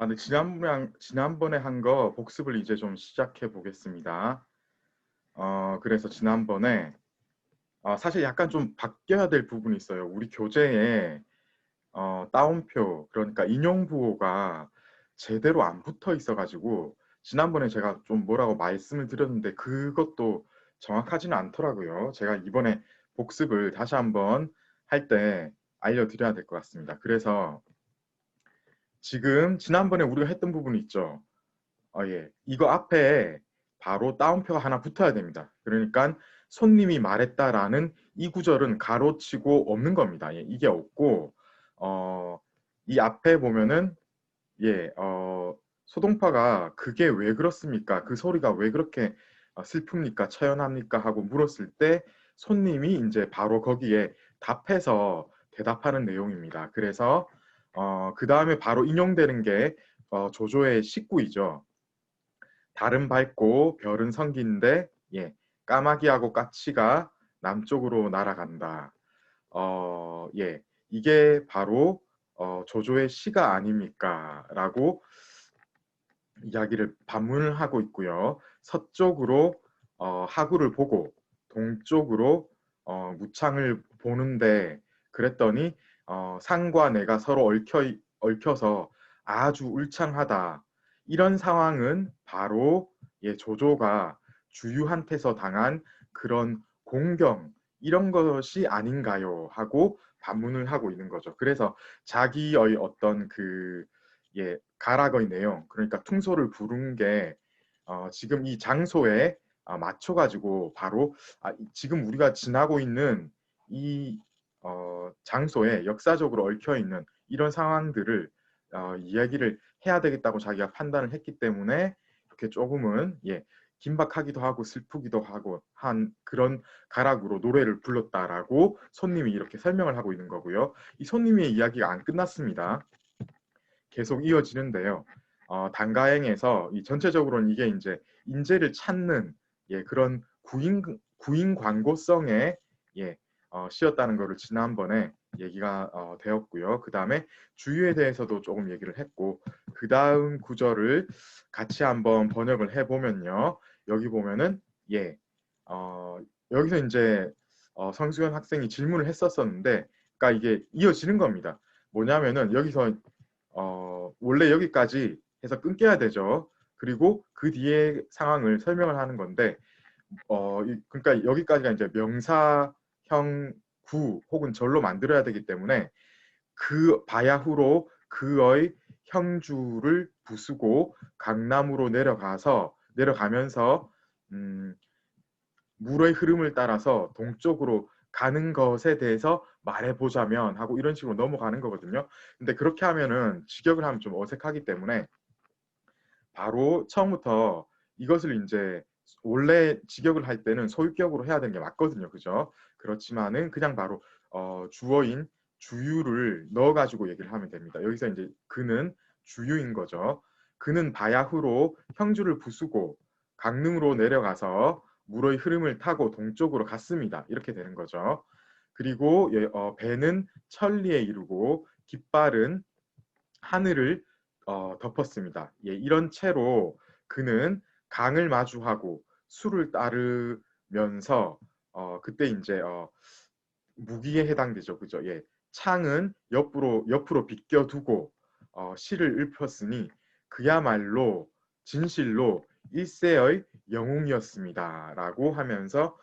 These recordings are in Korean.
네, 지난번에 한 거 복습을 이제 좀 시작해 보겠습니다. 그래서 지난번에, 사실 약간 좀 바뀌어야 될 부분이 있어요. 우리 교재에, 따옴표, 그러니까 인용부호가 제대로 안 붙어 있어가지고, 지난번에 제가 좀 뭐라고 말씀을 드렸는데, 그것도 정확하지는 않더라고요. 제가 이번에 복습을 다시 한번 할 때 알려드려야 될 것 같습니다. 그래서 지금 지난번에 우리가 했던 부분이 있죠. 예. 이거 앞에 바로 따옴표가 하나 붙어야 됩니다. 그러니까 손님이 말했다라는 이 구절은 가로치고 없는 겁니다. 예, 이게 없고, 어, 이 앞에 보면은, 예, 소동파가 그게 왜 그렇습니까? 그 소리가 왜 그렇게 슬픕니까? 처연합니까? 하고 물었을 때 손님이 이제 바로 거기에 답해서 대답하는 내용입니다. 그래서, 그 다음에 바로 인용되는 게 조조의 식구이죠. 달은 밝고 별은 성긴데 예, 까마귀하고 까치가 남쪽으로 날아간다. 예, 이게 바로 조조의 시가 아닙니까? 라고 이야기를 반문을 하고 있고요. 서쪽으로 하구를 보고 동쪽으로 무창을 보는데 그랬더니 상과 내가 서로 얽혀서 아주 울창하다. 이런 상황은 바로 예, 조조가 주유한테서 당한 그런 공경 이런 것이 아닌가요? 하고 반문을 하고 있는 거죠. 그래서 자기의 어떤 그 예, 가락의 내용, 그러니까 퉁소를 부른 게 지금 이 장소에 맞춰가지고 바로 지금 우리가 지나고 있는 이 장소에 역사적으로 얽혀 있는 이런 상황들을 이야기를 해야 되겠다고 자기가 판단을 했기 때문에 이렇게 조금은 예, 긴박하기도 하고 슬프기도 하고 한 그런 가락으로 노래를 불렀다라고 손님이 이렇게 설명을 하고 있는 거고요. 이 손님의 이야기가 안 끝났습니다. 계속 이어지는데요. 단가행에서 이 전체적으로는 이게 이제 인재를 찾는 예, 그런 구인 광고성의 예, 시였다는 것을 지난번에 얘기가 되었고요. 그 다음에 주유에 대해서도 조금 얘기를 했고, 그 다음 구절을 같이 한번 번역을 해보면요. 여기 보면은 예, 어, 여기서 이제 성수현 학생이 질문을 했었었는데, 그러니까 이게 이어지는 겁니다. 뭐냐면은 여기서 원래 여기까지 해서 끊겨야 되죠. 그리고 그 뒤에 상황을 설명을 하는 건데, 그러니까 여기까지가 이제 명사형 구 혹은 절로 만들어야 되기 때문에 그 바야흐로 그의 형주를 부수고 강남으로 내려가면서 음, 물의 흐름을 따라서 동쪽으로 가는 것에 대해서 말해보자면 하고 이런 식으로 넘어가는 거거든요. 근데 그렇게 하면은 직역을 하면 좀 어색하기 때문에 바로 처음부터 이것을 이제 원래 직역을 할 때는 소유격으로 해야 되는 게 맞거든요. 그죠? 그렇지만은 그냥 바로 주어인 주유를 넣어가지고 얘기를 하면 됩니다. 여기서 이제 그는 주유인 거죠. 그는 바야흐로 형주를 부수고 강릉으로 내려가서 물의 흐름을 타고 동쪽으로 갔습니다. 이렇게 되는 거죠. 그리고 배는 천리에 이르고 깃발은 하늘을 덮었습니다. 예, 이런 채로 그는 강을 마주하고 수를 따르면서 그때 이제 무기에 해당되죠, 그죠? 예, 창은 옆으로 비껴두고 시를 읊었으니 그야말로 진실로 일세의 영웅이었습니다라고 하면서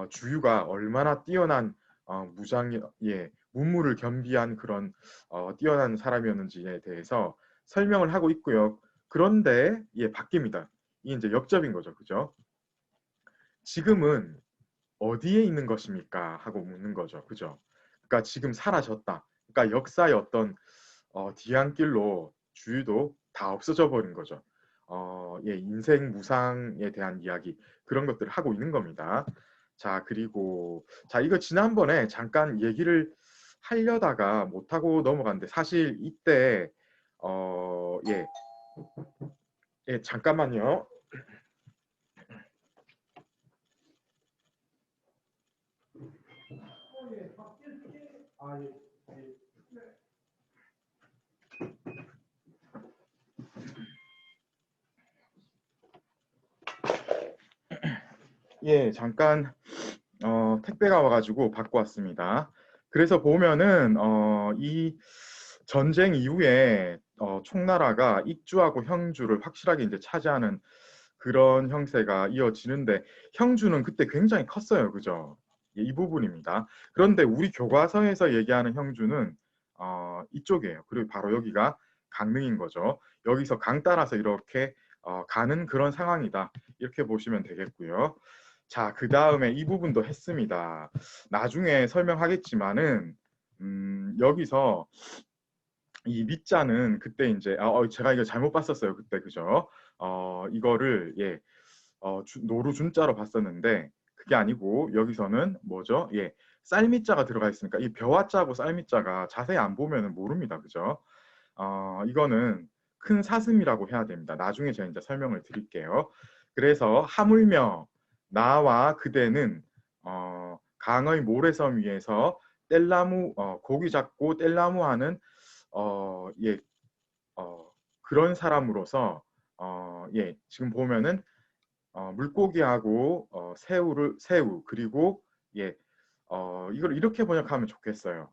주유가 얼마나 뛰어난 무장 예 문무를 겸비한 그런 뛰어난 사람이었는지에 대해서 설명을 하고 있고요. 그런데 예 바뀝니다. 이게 이제 역접인 거죠, 그죠? 지금은 어디에 있는 것입니까? 하고 묻는 거죠. 그죠? 그러니까 지금 사라졌다. 그러니까 역사의 어떤 뒤안길로 주유도 다 없어져 버린 거죠. 예, 인생 무상에 대한 이야기 그런 것들을 하고 있는 겁니다. 자, 그리고 자, 이거 지난번에 잠깐 얘기를 하려다가 못하고 넘어갔는데 사실 이때 예, 예, 잠깐만요. 아, 예, 예. 예, 잠깐 택배가 와가지고 받고 왔습니다. 그래서 보면은 이 전쟁 이후에 총나라가 ik주하고 형주를 확실하게 이제 차지하는 그런 형세가 이어지는데 형주는 그때 굉장히 컸어요, 그죠? 예, 이 부분입니다. 그런데 우리 교과서에서 얘기하는 형주는 이쪽이에요. 그리고 바로 여기가 강릉인 거죠. 여기서 강 따라서 이렇게 가는 그런 상황이다. 이렇게 보시면 되겠고요. 자, 그 다음에 이 부분도 했습니다. 나중에 설명하겠지만은 여기서 이 밑자는 그때 이제 제가 이거 잘못 봤었어요. 그때 그죠? 이거를 예, 노루 준자로 봤었는데 그게 아니고 여기서는 뭐죠? 예, 쌀밑자가 들어가 있으니까 이 벼와자하고 쌀밑자가 자세히 안 보면은 모릅니다. 그죠? 이거는 큰 사슴이라고 해야 됩니다. 나중에 제가 이제 설명을 드릴게요. 그래서 하물며 나와 그대는 강의 모래섬 위에서 뗄나무 고기 잡고 뗄나무 하는 예, 그런 사람으로서 예, 지금 보면은 물고기하고 새우 그리고 예, 이걸 이렇게 번역하면 좋겠어요.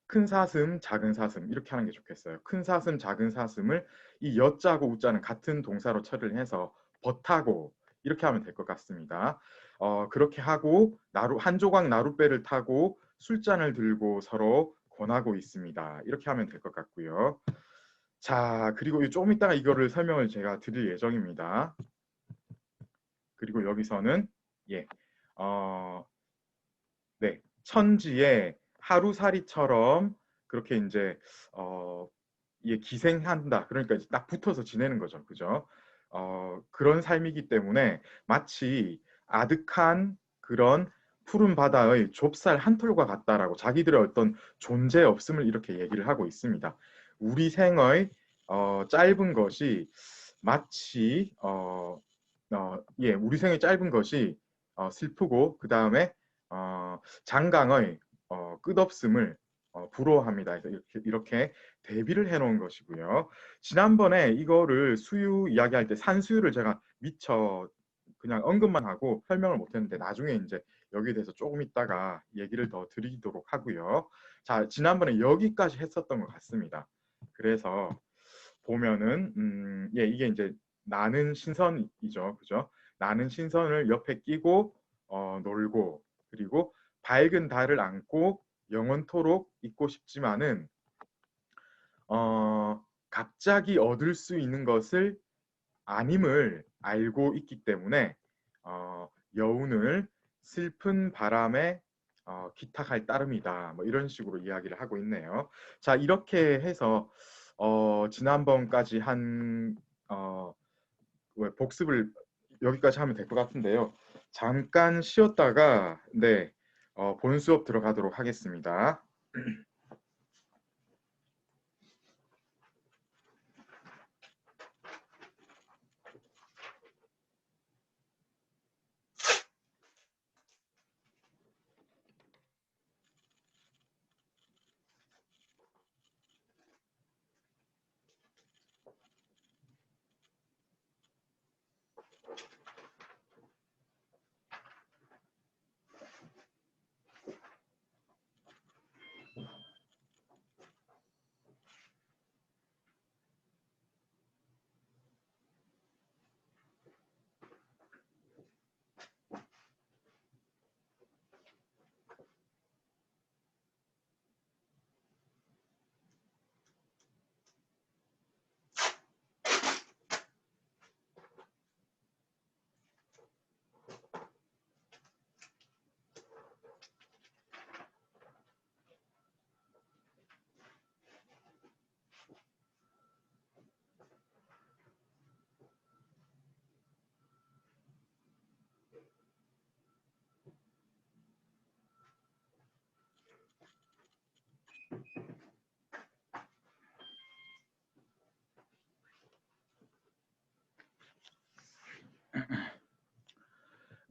큰 사슴, 작은 사슴 이렇게 하는 게 좋겠어요. 큰 사슴, 작은 사슴을 이 여자고 우자는 같은 동사로 처리를 해서 버타고 이렇게 하면 될 것 같습니다. 그렇게 하고 한 조각 나룻배를 타고 술잔을 들고 서로 권하고 있습니다. 이렇게 하면 될 것 같고요. 자, 그리고 좀 이따가 이거를 설명을 제가 드릴 예정입니다. 그리고 여기서는 예, 네, 천지에 하루살이처럼 그렇게 이제 예, 기생한다. 그러니까 이제 딱 붙어서 지내는 거죠, 그죠? 그런 삶이기 때문에 마치 아득한 그런 푸른 바다의 좁쌀 한 톨과 같다라고 자기들의 어떤 존재 없음을 이렇게 얘기를 하고 있습니다. 우리 생의 짧은 것이 마치 예, 우리 생의 짧은 것이 슬프고 그 다음에 장강의 끝없음을 부러워합니다. 그래서 이렇게 대비를 해놓은 것이고요. 지난번에 이거를 수유 이야기할 때 산수유를 제가 미처 그냥 언급만 하고 설명을 못했는데 나중에 이제 여기에 대해서 조금 있다가 얘기를 더 드리도록 하고요. 자, 지난번에 여기까지 했었던 것 같습니다. 그래서 보면은 예, 이게 이제 나는 신선이죠, 그죠? 나는 신선을 옆에 끼고 놀고 그리고 밝은 달을 안고 영원토록 있고 싶지만은 갑자기 얻을 수 있는 것을 아님을 알고 있기 때문에 여운을 슬픈 바람에 기탁할 따름이다. 뭐 이런 식으로 이야기를 하고 있네요. 자, 이렇게 해서 지난번까지 한 복습을 여기까지 하면 될 것 같은데요. 잠깐 쉬었다가 네, 본 수업 들어가도록 하겠습니다.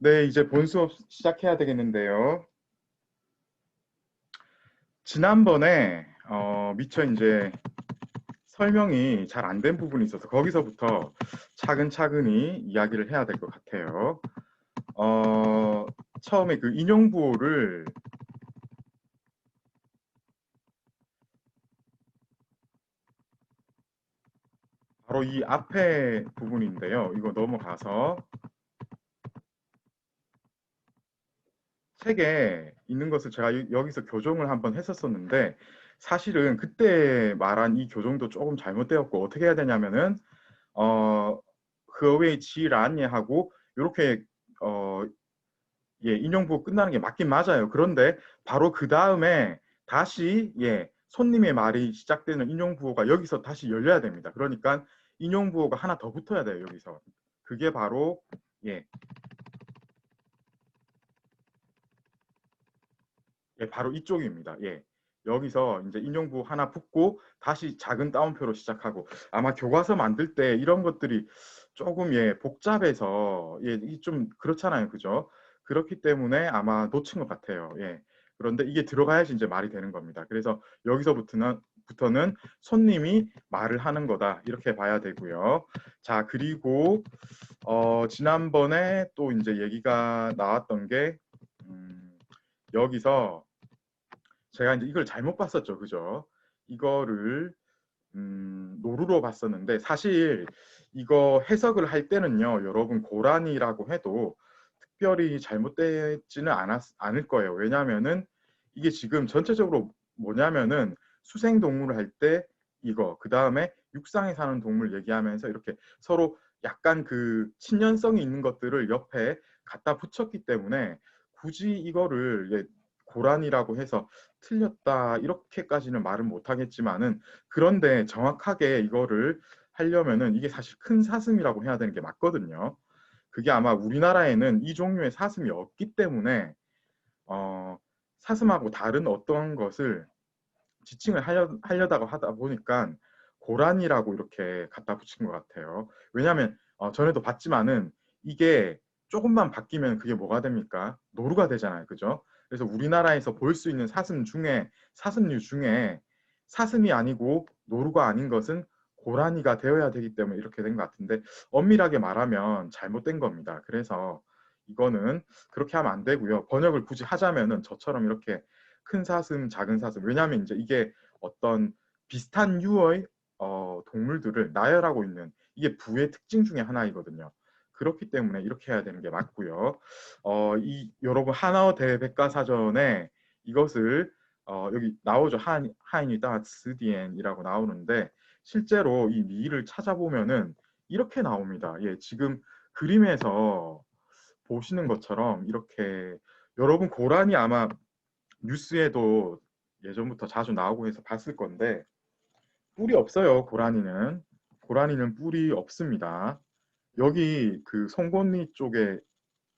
네, 이제 본 수업 시작해야 되겠는데요. 지난번에 미처 이제 설명이 잘 안 된 부분이 있어서 거기서부터 차근차근히 이야기를 해야 될 것 같아요. 어, 처음에 그 인용부호를 바로 이 앞에 부분인데요. 이거 넘어가서 책에 있는 것을 제가 여기서 교정을 한번 했었었는데 사실은 그때 말한 이 교정도 조금 잘못되었고 어떻게 해야 되냐면은 어, 그외 지란예 하고 이렇게 어, 예, 인용부호 끝나는 게 맞긴 맞아요. 그런데 바로 그 다음에 다시 예, 손님의 말이 시작되는 인용부호가 여기서 다시 열려야 됩니다. 그러니까 인용부호가 하나 더 붙어야 돼요. 여기서. 그게 바로 예, 예, 바로 이쪽입니다. 예. 여기서 이제 인용부 하나 붙고 다시 작은 따옴표로 시작하고 아마 교과서 만들 때 이런 것들이 조금 예, 복잡해서 예, 좀 그렇잖아요. 그죠? 그렇기 때문에 아마 놓친 것 같아요. 예. 그런데 이게 들어가야지 이제 말이 되는 겁니다. 그래서 여기서부터는 손님이 말을 하는 거다. 이렇게 봐야 되고요. 자, 그리고 지난번에 또 이제 얘기가 나왔던 게 여기서 제가 이제 이걸 잘못 봤었죠. 그죠? 이거를 노루로 봤었는데 사실 이거 해석을 할 때는요. 여러분 고란이라고 해도 특별히 잘못되지는 않을 거예요. 왜냐하면은 이게 지금 전체적으로 뭐냐면은 수생 동물을 할 때 이거 그 다음에 육상에 사는 동물 얘기하면서 이렇게 서로 약간 그 친연성이 있는 것들을 옆에 갖다 붙였기 때문에 굳이 이거를 예, 고란이라고 해서 틀렸다 이렇게까지는 말은 못하겠지만은 그런데 정확하게 이거를 하려면은 이게 사실 큰 사슴이라고 해야 되는 게 맞거든요. 그게 아마 우리나라에는 이 종류의 사슴이 없기 때문에 어, 사슴하고 다른 어떤 것을 지칭을 하려다가 하다 보니까 고란이라고 이렇게 갖다 붙인 것 같아요. 왜냐하면 전에도 봤지만은 이게 조금만 바뀌면 그게 뭐가 됩니까? 노루가 되잖아요. 그죠? 그래서 우리나라에서 볼 수 있는 사슴류 중에 사슴이 아니고 노루가 아닌 것은 고라니가 되어야 되기 때문에 이렇게 된 것 같은데 엄밀하게 말하면 잘못된 겁니다. 그래서 이거는 그렇게 하면 안 되고요. 번역을 굳이 하자면은 저처럼 이렇게 큰 사슴, 작은 사슴. 왜냐하면 이제 이게 어떤 비슷한 유의 동물들을 나열하고 있는 이게 부의 특징 중에 하나이거든요. 그렇기 때문에 이렇게 해야 되는 게 맞고요. 이 여러분 하나어 대백과사전에 이것을 여기 나오죠. 하인이 다스디엔이라고 나오는데 실제로 이 미를 찾아보면은 이렇게 나옵니다. 예, 지금 그림에서 보시는 것처럼 이렇게 여러분 고란이 아마 뉴스에도 예전부터 자주 나오고 해서 봤을 건데 뿔이 없어요. 고라니는 뿔이 없습니다. 여기 그 송곳니 쪽에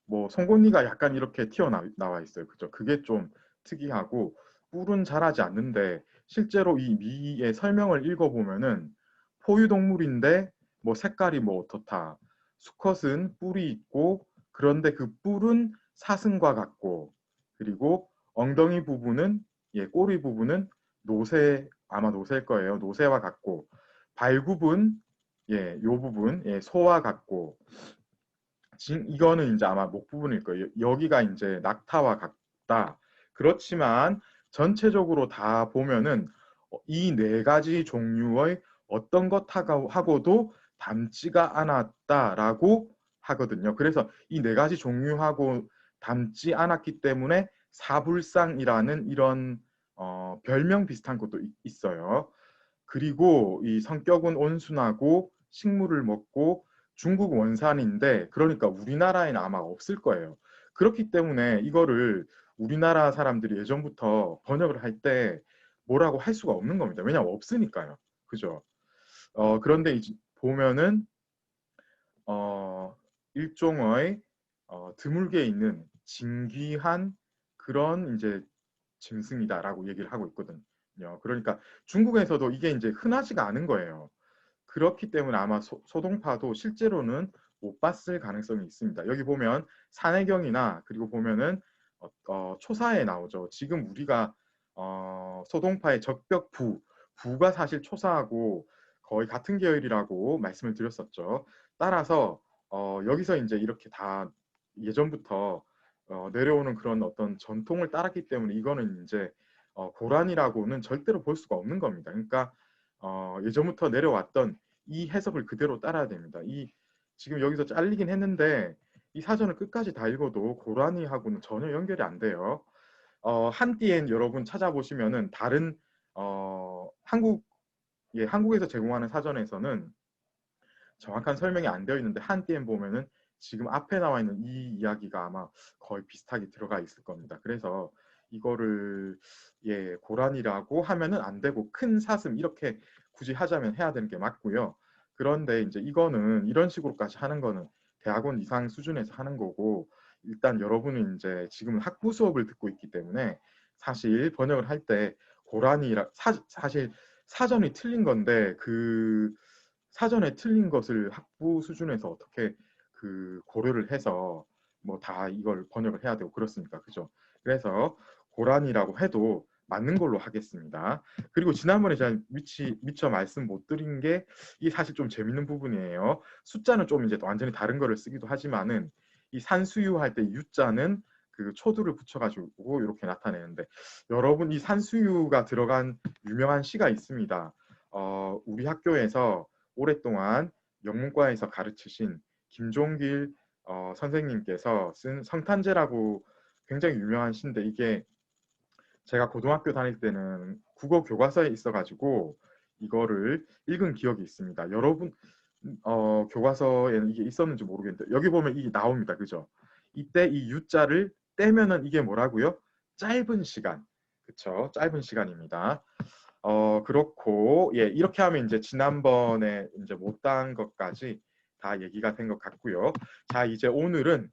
뭐 송곳니가 약간 이렇게 튀어나와 있어요. 그죠? 그게 좀 특이하고 뿔은 자라지 않는데 실제로 이 미의 설명을 읽어보면은 포유동물인데 뭐 색깔이 뭐 어떻다. 수컷은 뿔이 있고 그런데 그 뿔은 사슴과 같고 그리고 엉덩이 부분은 예, 꼬리 부분은 아마 노새일 거예요. 노새와 같고 발굽은 예, 요 부분 예, 소와 같고 이거는 이제 아마 목 부분일 거예요. 여기가 이제 낙타와 같다. 그렇지만 전체적으로 다 보면은 이 네 가지 종류의 어떤 것하고도 닮지가 않았다라고 하거든요. 그래서 이 네 가지 종류하고 닮지 않았기 때문에 사불상이라는 이런 별명 비슷한 것도 있어요. 그리고 이 성격은 온순하고 식물을 먹고 중국 원산인데 그러니까 우리나라에는 아마 없을 거예요. 그렇기 때문에 이거를 우리나라 사람들이 예전부터 번역을 할 때 뭐라고 할 수가 없는 겁니다. 왜냐하면 없으니까요. 그죠? 그런데 이제 보면은 일종의 드물게 있는 진귀한 그런 이제 짐승이다라고 얘기를 하고 있거든요. 그러니까 중국에서도 이게 이제 흔하지가 않은 거예요. 그렇기 때문에 아마 소동파도 실제로는 못 봤을 가능성이 있습니다. 여기 보면 산해경이나 그리고 보면은 초사에 나오죠. 지금 우리가 소동파의 부가 사실 초사하고 거의 같은 계열이라고 말씀을 드렸었죠. 따라서 여기서 이제 이렇게 다 예전부터 내려오는 그런 어떤 전통을 따랐기 때문에 이거는 이제 고란이라고는 절대로 볼 수가 없는 겁니다. 그러니까 예전부터 내려왔던 이 해석을 그대로 따라야 됩니다. 이 지금 여기서 잘리긴 했는데 이 사전을 끝까지 다 읽어도 고라니하고는 전혀 연결이 안 돼요. 한띠엔 여러분 찾아보시면은 다른 한국에서 제공하는 사전에서는 정확한 설명이 안 되어 있는데 한띠엔 보면은 지금 앞에 나와 있는 이 이야기가 아마 거의 비슷하게 들어가 있을 겁니다. 그래서 이거를 고란이라고 하면은 안 되고 큰 사슴 이렇게 굳이 하자면 해야 되는 게 맞고요. 그런데 이제 이거는 이런 식으로까지 하는 거는 대학원 이상 수준에서 하는 거고 일단 여러분은 이제 지금 학부 수업을 듣고 있기 때문에 사실 번역을 할 때 고란이라 사실 사전이 틀린 건데 그 사전에 틀린 것을 학부 수준에서 어떻게 그 고려를 해서 뭐 다 이걸 번역을 해야 되고 그렇습니까? 그죠? 그래서 고란이라고 해도 맞는 걸로 하겠습니다. 그리고 지난번에 제가 미처 말씀 못 드린 게 이게 사실 좀 재밌는 부분이에요. 숫자는 좀 이제 완전히 다른 거를 쓰기도 하지만은 이 산수유 할 때 유자는 그 초두를 붙여가지고 이렇게 나타내는데 여러분 이 산수유가 들어간 유명한 시가 있습니다. 우리 학교에서 오랫동안 영문과에서 가르치신 김종길 선생님께서 쓴 성탄제라고 굉장히 유명한 시인데 이게 제가 고등학교 다닐 때는 국어 교과서에 있어가지고 이거를 읽은 기억이 있습니다. 여러분 교과서에는 이게 있었는지 모르겠는데 여기 보면 이게 나옵니다. 그죠? 이때 이 U자를 떼면은 이게 뭐라고요? 짧은 시간. 그쵸? 짧은 시간입니다. 그렇고 이렇게 하면 이제 지난번에 이제 못한 것까지 다 얘기가 된 것 같고요. 자, 이제 오늘은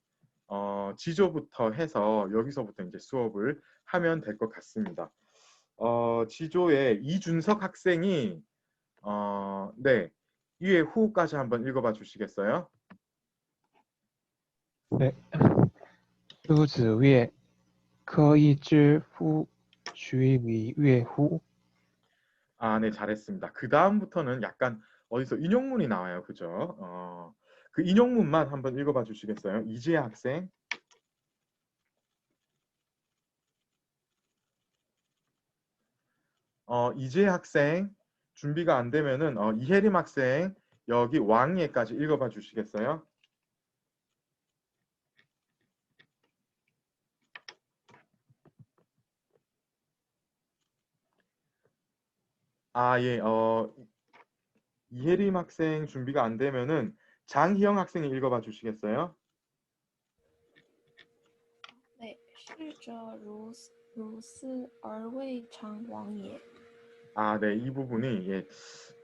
지조부터 해서 여기서부터 이제 수업을 하면 될 것 같습니다. 지조에 이준석 학생이 네, 위에 후까지 한번 읽어봐 주시겠어요? 네. 孺子曰：“可以知夫许以乐乎？” 아, 네, 잘했습니다. 그 다음부터는 약간 어디서 인용문이 나와요. 그죠? 그 인용문만 한번 읽어봐 주시겠어요? 이지혜 학생. 이지혜 학생 준비가 안 되면은 이혜림 학생 여기 왕예까지 읽어봐 주시겠어요? 아, 예, 이혜림 학생 준비가 안 되면은 장희영 학생이 읽어봐 주시겠어요? 네, 逝者如斯而未尝往也. 아, 네, 이 부분이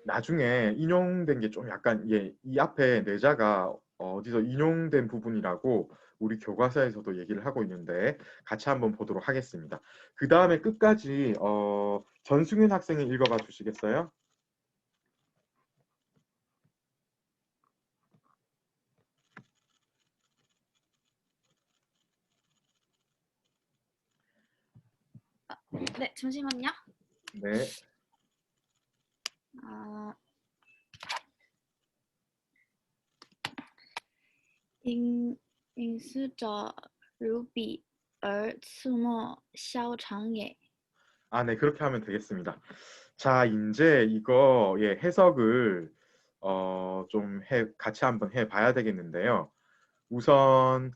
나중에 인용된 게 좀 약간 이 앞에 내자가 어디서 인용된 부분이라고 우리 교과서에서도 얘기를 하고 있는데 같이 한번 보도록 하겠습니다. 그 다음에 끝까지 전승윤 학생이 읽어봐 주시겠어요? 네, 잠시만요. 네. 아, 因死者如彼而刺墨萧长也. 아, 네, 그렇게 하면 되겠습니다. 자, 이제 이거 해석을 좀 같이 한번 해봐야 되겠는데요. 우선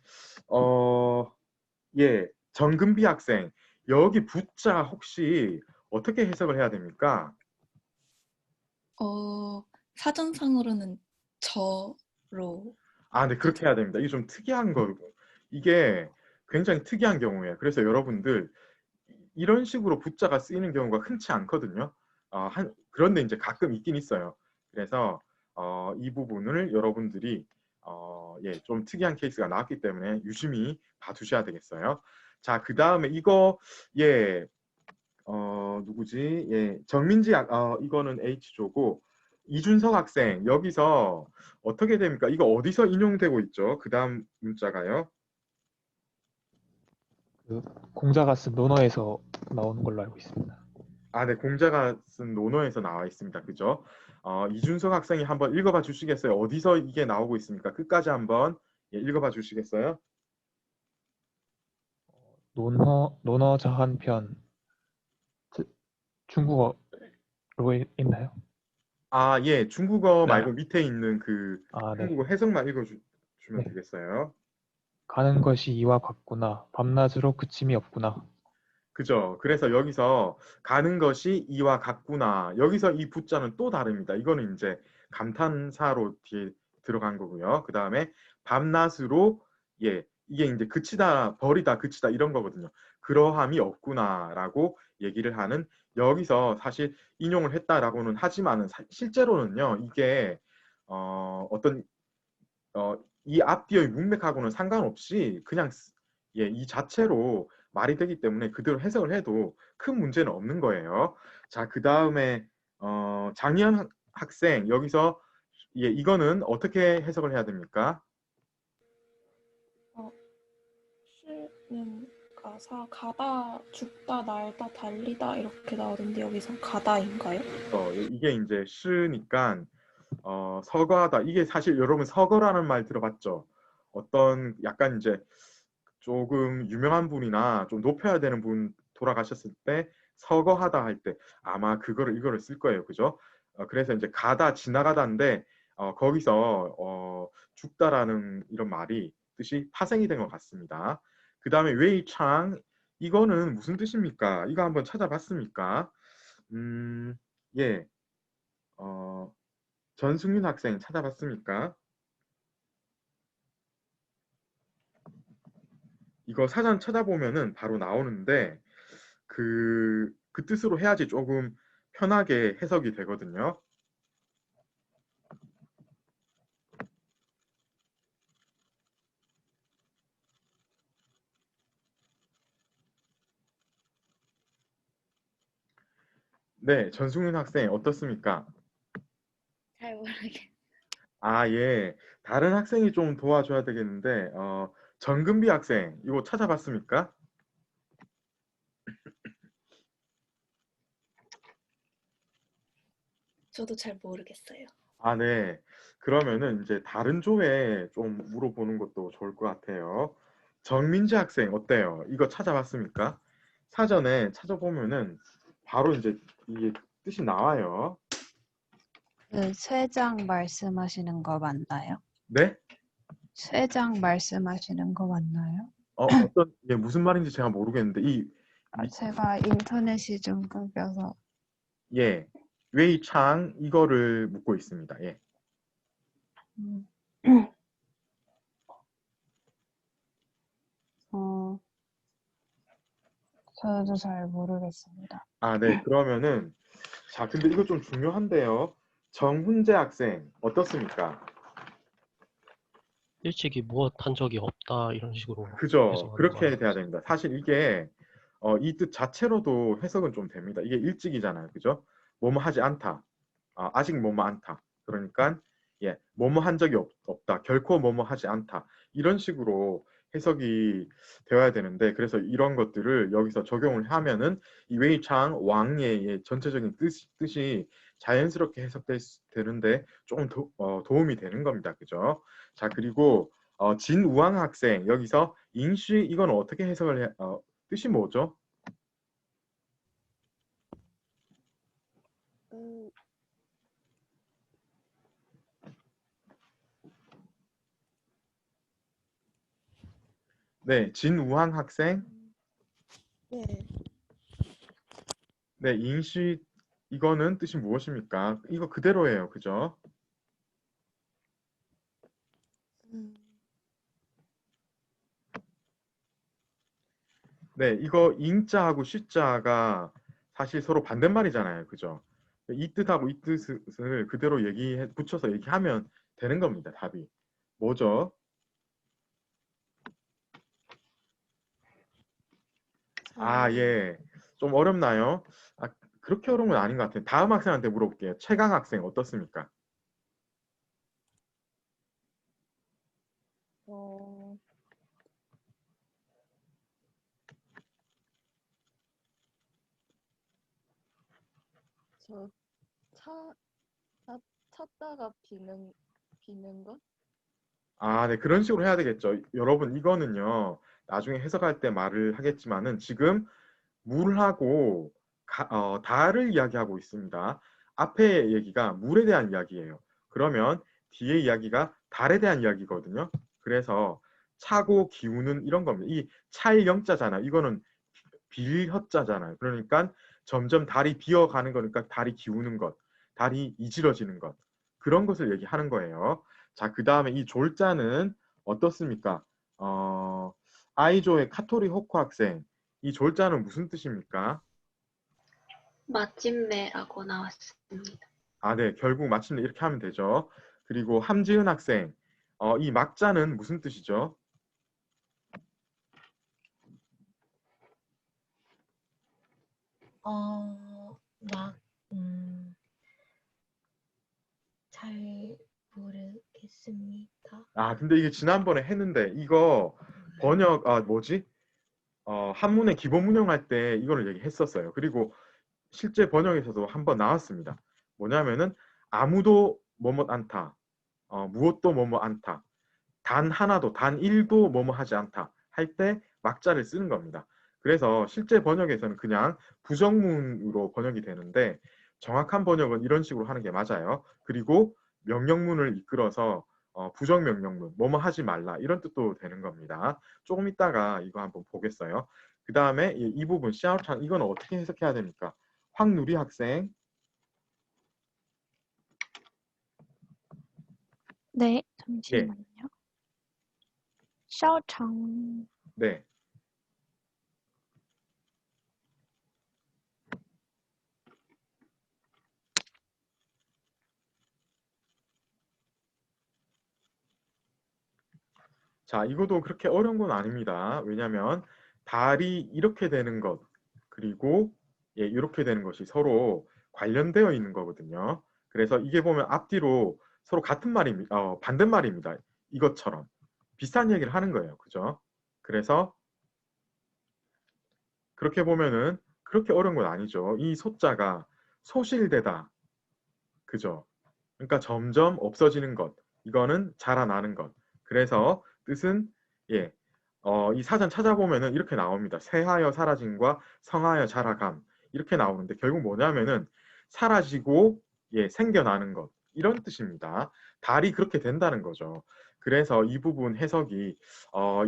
정금비 학생 여기 부자 혹시 어떻게 해석을 해야 됩니까? 사전상으로는 저로. 아, 네, 그렇게 해야 됩니다. 이게 좀 특이한 거고 이게 굉장히 특이한 경우예요. 그래서 여러분들 이런 식으로 부자가 쓰이는 경우가 흔치 않거든요. 그런데 이제 가끔 있긴 있어요. 그래서 이 부분을 여러분들이 좀 특이한 케이스가 나왔기 때문에 유심히 봐두셔야 되겠어요. 자, 그 다음에 이거 누구지? 정민지 이거는 H조고 이준석 학생 여기서 어떻게 됩니까? 이거 어디서 인용되고 있죠? 그 다음 문자가요. 그 공자가 쓴 논어에서 나오는 걸로 알고 있습니다. 아, 네, 공자가 쓴 논어에서 나와 있습니다. 그죠? 이준석 학생이 한번 읽어봐 주시겠어요? 어디서 이게 나오고 있습니까? 끝까지 한번 읽어봐 주시겠어요? 논어자 한 편 중국어로 있나요? 아, 예. 중국어 네. 말고 밑에 있는 그 아, 네. 한국어 해석만 읽어주면 네. 되겠어요. 가는 것이 이와 같구나. 밤낮으로 그침이 없구나. 그죠? 그래서 여기서 가는 것이 이와 같구나. 여기서 이 부자는 또 다릅니다. 이거는 이제 감탄사로 뒤에 들어간 거고요. 그 다음에 밤낮으로 예, 이게 이제 그치다, 버리다, 그치다 이런 거거든요. 그러함이 없구나라고 얘기를 하는 여기서 사실 인용을 했다라고는 하지만은 실제로는요. 이게 어떤 이 앞뒤의 문맥하고는 상관없이 그냥 예, 이 자체로 말이 되기 때문에 그대로 해석을 해도 큰 문제는 없는 거예요. 자, 그 다음에 장희연 학생 여기서 예, 이거는 어떻게 해석을 해야 됩니까? 시는 가사 가다 죽다 날다 달리다 이렇게 나오던데 여기서 가다인가요? 이게 이제 시니까 서거하다. 이게 사실 여러분 서거라는 말 들어봤죠? 어떤 약간 이제 조금 유명한 분이나 좀 높여야 되는 분 돌아가셨을 때 서거하다 할 때 아마 이거를 쓸 거예요. 그죠? 그래서 이제 가다 지나가다인데 거기서 죽다라는 이런 말이 뜻이 파생이 된 것 같습니다. 그 다음에 웨이창 이거는 무슨 뜻입니까? 이거 한번 찾아봤습니까? 예, 어, 전승윤 학생 찾아봤습니까? 이거 사전 찾아보면은 바로 나오는데 그 뜻으로 해야지 조금 편하게 해석이 되거든요. 네, 전승윤 학생 어떻습니까? 잘 모르겠. 아, 예. 다른 학생이 좀 도와줘야 되겠는데, 정근비 학생, 이거 찾아봤습니까? 저도 잘 모르겠어요. 아, 네. 그러면은 이제 다른 조에 좀 물어보는 것도 좋을 것 같아요. 정민지 학생, 어때요? 이거 찾아봤습니까? 사전에 찾아보면은 바로 이제 이게 뜻이 나와요. 그 쇠장 말씀하시는 거 맞나요? 네? 쇠장 말씀하시는 거 맞나요? 예, 무슨 말인지 제가 모르겠는데, 제가 인터넷이 좀 끊겨서. 예, 웨이창 이거를 묻고 있습니다. 예. 음. 어, 저도 잘 모르겠습니다. 아, 네. 그러면은 자, 근데 이거 좀 중요한데요. 정훈재 학생 어떻습니까? 일찍이 무엇한 적이 없다 이런 식으로 그죠? 해석하는 거 그렇게 돼야 아니겠어요? 됩니다. 사실 이게 이 뜻 자체로도 해석은 좀 됩니다. 이게 일찍이잖아요. 그죠? 뭐뭐 하지 않다. 아직 뭐뭐 않다. 그러니까 예, 뭐뭐 한 적이 없다. 결코 뭐뭐 하지 않다. 이런 식으로 해석이 되어야 되는데 그래서 이런 것들을 여기서 적용을 하면은 이 웨이창 왕의 전체적인 뜻이 자연스럽게 해석되는데 조금 도움이 되는 겁니다. 그죠? 자, 그리고 진우왕 학생 여기서 인시 이건 어떻게 해석을 뜻이 뭐죠? 음, 네, 진우왕 학생. 네. 네, 인시 이거는 뜻이 무엇입니까? 이거 그대로예요. 그죠? 음, 네, 이거 인자하고 시자가 사실 서로 반대말이잖아요. 그죠? 이 뜻하고 이 뜻을 그대로 붙여서 얘기하면 되는 겁니다. 답이. 뭐죠? 아, 예. 좀 어렵나요? 아, 그렇게 어려운 건 아닌 것 같아요. 다음 학생한테 물어볼게요. 최강 학생 어떻습니까? 어, 저 차, 찾다가 비는 것? 아, 네. 그런 식으로 해야 되겠죠. 여러분, 이거는요. 나중에 해석할 때 말을 하겠지만은 지금 물하고 달을 이야기하고 있습니다. 앞에 얘기가 물에 대한 이야기예요. 그러면 뒤에 이야기가 달에 대한 이야기거든요. 그래서 차고 기우는 이런 겁니다. 이 찰 영자잖아. 이거는 빌혀자잖아요. 그러니까 점점 달이 비어가는 거니까 달이 기우는 것, 달이 이질어지는 것, 그런 것을 얘기하는 거예요. 자, 그 다음에 이 졸자는 어떻습니까? 아이조의 카토리 호코 학생, 이 졸자는 무슨 뜻입니까? 마침내라고 나왔습니다. 아, 네, 결국 마침내 이렇게 하면 되죠. 그리고 함지은 학생, 이 막자는 무슨 뜻이죠? 막, 잘 모르겠습니다. 아, 근데 이게 지난번에 했는데 이거 번역, 한문의 기본 문형할 때 이거를 얘기했었어요. 그리고 실제 번역에서도 한번 나왔습니다. 뭐냐면은 아무도 뭐뭐 않다, 무엇도 뭐뭐 않다, 단 하나도, 단 일도 뭐뭐 하지 않다 할 때 막자를 쓰는 겁니다. 그래서 실제 번역에서는 그냥 부정문으로 번역이 되는데 정확한 번역은 이런 식으로 하는 게 맞아요. 그리고 명령문을 이끌어서 부정명령문, 뭐뭐 하지 말라 이런 뜻도 되는 겁니다. 조금 이따가 이거 한번 보겠어요. 그 다음에 이 부분 샤오창 이건 어떻게 해석해야 됩니까? 황누리 학생. 네, 예, 잠시만요. 샤오창. 네. 자, 이것도 그렇게 어려운 건 아닙니다. 왜냐하면 달이 이렇게 되는 것, 그리고 예, 이렇게 되는 것이 서로 관련되어 있는 거거든요. 그래서 이게 보면 앞뒤로 서로 같은 말입니다. 반대말입니다. 이것처럼. 비슷한 얘기를 하는 거예요. 그죠? 그래서 그렇게 보면은 그렇게 어려운 건 아니죠. 이 소자가 소실되다. 그죠? 그러니까 점점 없어지는 것. 이거는 자라나는 것. 그래서 뜻은 예, 이 사전 찾아보면은 이렇게 나옵니다. 새하여 사라짐과 성하여 자라감 이렇게 나오는데 결국 뭐냐면은 사라지고 예, 생겨나는 것 이런 뜻입니다. 달이 그렇게 된다는 거죠. 그래서 이 부분 해석이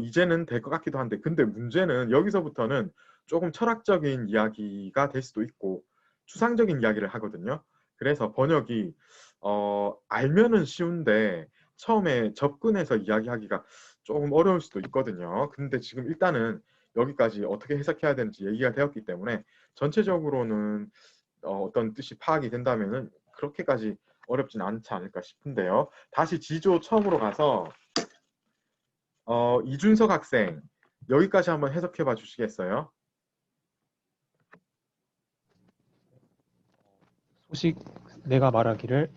이제는 될 것 같기도 한데 근데 문제는 여기서부터는 조금 철학적인 이야기가 될 수도 있고 추상적인 이야기를 하거든요. 그래서 번역이 알면은 쉬운데 처음에 접근해서 이야기하기가 조금 어려울 수도 있거든요. 근데 지금 일단은 여기까지 어떻게 해석해야 되는지 얘기가 되었기 때문에 전체적으로는 어떤 뜻이 파악이 된다면은 그렇게까지 어렵진 않지 않을까 싶은데요. 다시 지조 처음으로 가서 이준석 학생 여기까지 한번 해석해 봐 주시겠어요? 소식 내가 말하기를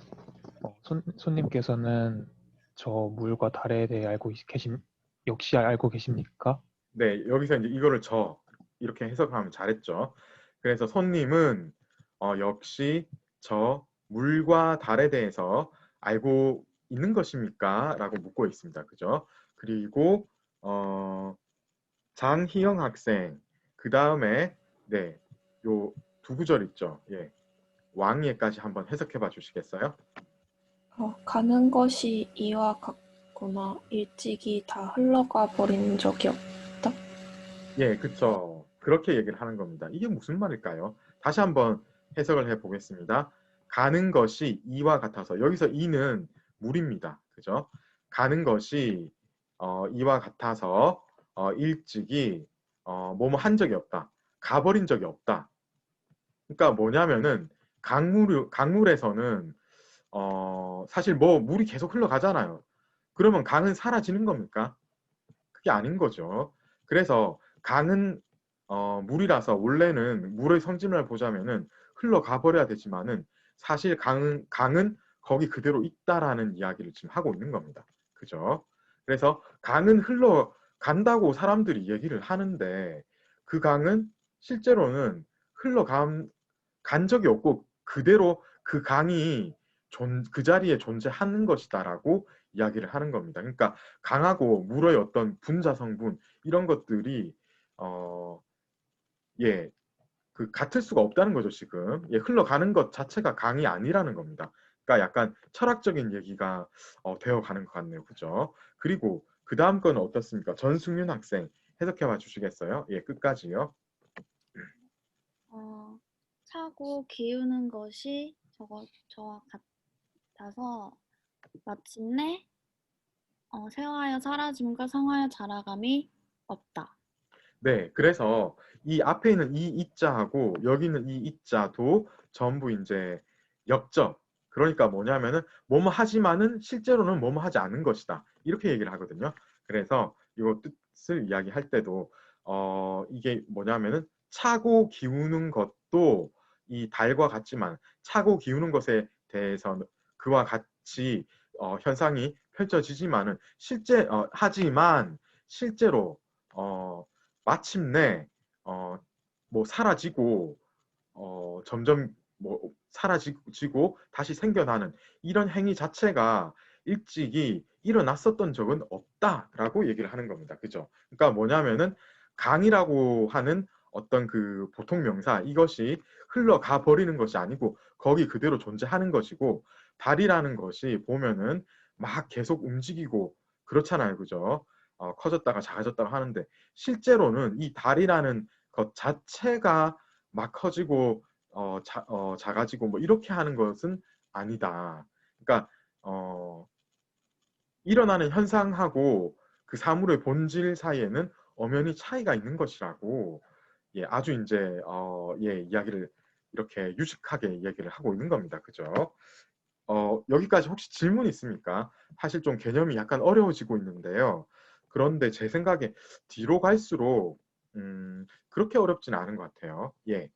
손님께서는 저 물과 달에 대해 역시 알고 계십니까? 네, 여기서 이제 이거를 이렇게 해석하면 잘했죠. 그래서 손님은 역시 저 물과 달에 대해서 알고 있는 것입니까? 라고 묻고 있습니다. 그죠? 그리고 장희영 학생 그 다음에 네, 요 두 구절 있죠. 예, 왕예까지 한번 해석해 봐 주시겠어요? 가는 것이 이와 같구나. 일찍이 다 흘러가 버린 적이 없다. 예, 그쵸. 그렇게 얘기를 하는 겁니다. 이게 무슨 말일까요? 다시 한번 해석을 해 보겠습니다. 가는 것이 이와 같아서 여기서 이는 물입니다. 그죠? 가는 것이 이와 같아서 일찍이 뭐뭐 한 적이 없다. 가버린 적이 없다. 그러니까 뭐냐면은 강물에서는 사실 뭐 물이 계속 흘러가잖아요. 그러면 강은 사라지는 겁니까? 그게 아닌 거죠. 그래서 강은 물이라서 원래는 물의 성질을 보자면은 흘러가 버려야 되지만은 사실 강은 거기 그대로 있다라는 이야기를 지금 하고 있는 겁니다. 그죠? 그래서 강은 흘러간다고 사람들이 얘기를 하는데 그 강은 실제로는 간 적이 없고 그대로 그 강이 그 자리에 존재하는 것이다라고 이야기를 하는 겁니다. 그러니까 강하고 물의 어떤 분자 성분 이런 것들이 예, 그 같을 수가 없다는 거죠, 지금. 예, 흘러가는 것 자체가 강이 아니라는 겁니다. 그러니까 약간 철학적인 얘기가 되어 가는 것 같네요. 그죠? 그리고 그 다음 건 어떻습니까? 전승윤 학생 해석해 봐 주시겠어요? 예, 끝까지요. 차고 기우는 것이 저와 같아서 마침내 쇠하여 사라짐과 성하여 자라감이 없다. 네, 그래서 이 앞에 있는 이 이자하고 여기 있는 이 이자도 전부 이제 역적. 그러니까 뭐냐면은 뭐뭐 하지만은 실제로는 뭐뭐 하지 않은 것이다. 이렇게 얘기를 하거든요. 그래서 이거 뜻을 이야기할 때도 이게 뭐냐면은 차고 기우는 것도 이 달과 같지만 차고 기우는 것에 대해서는 그와 같이 현상이 펼쳐지지만은 하지만 실제로 마침내 뭐 사라지고 점점 뭐 사라지고 다시 생겨나는 이런 행위 자체가 일찍이 일어났었던 적은 없다라고 얘기를 하는 겁니다. 그죠? 그러니까 뭐냐면은 강이라고 하는 어떤 그 보통 명사 이것이 흘러가 버리는 것이 아니고 거기 그대로 존재하는 것이고 달이라는 것이 보면은 막 계속 움직이고 그렇잖아요. 그죠? 커졌다가 작아졌다가 하는데 실제로는 이 달이라는 것 자체가 막 커지고 작아지고 뭐 이렇게 하는 것은 아니다. 그러니까 일어나는 현상하고 그 사물의 본질 사이에는 엄연히 차이가 있는 것이라고 예, 아주 이제 예, 이야기를 이렇게 유식하게 얘기를 하고 있는 겁니다. 그죠? 여기까지 혹시 질문 있습니까? 사실 좀 개념이 약간 어려워지고 있는데요. 그런데 제 생각에 뒤로 갈수록 그렇게 어렵지는 않은 것 같아요. 예.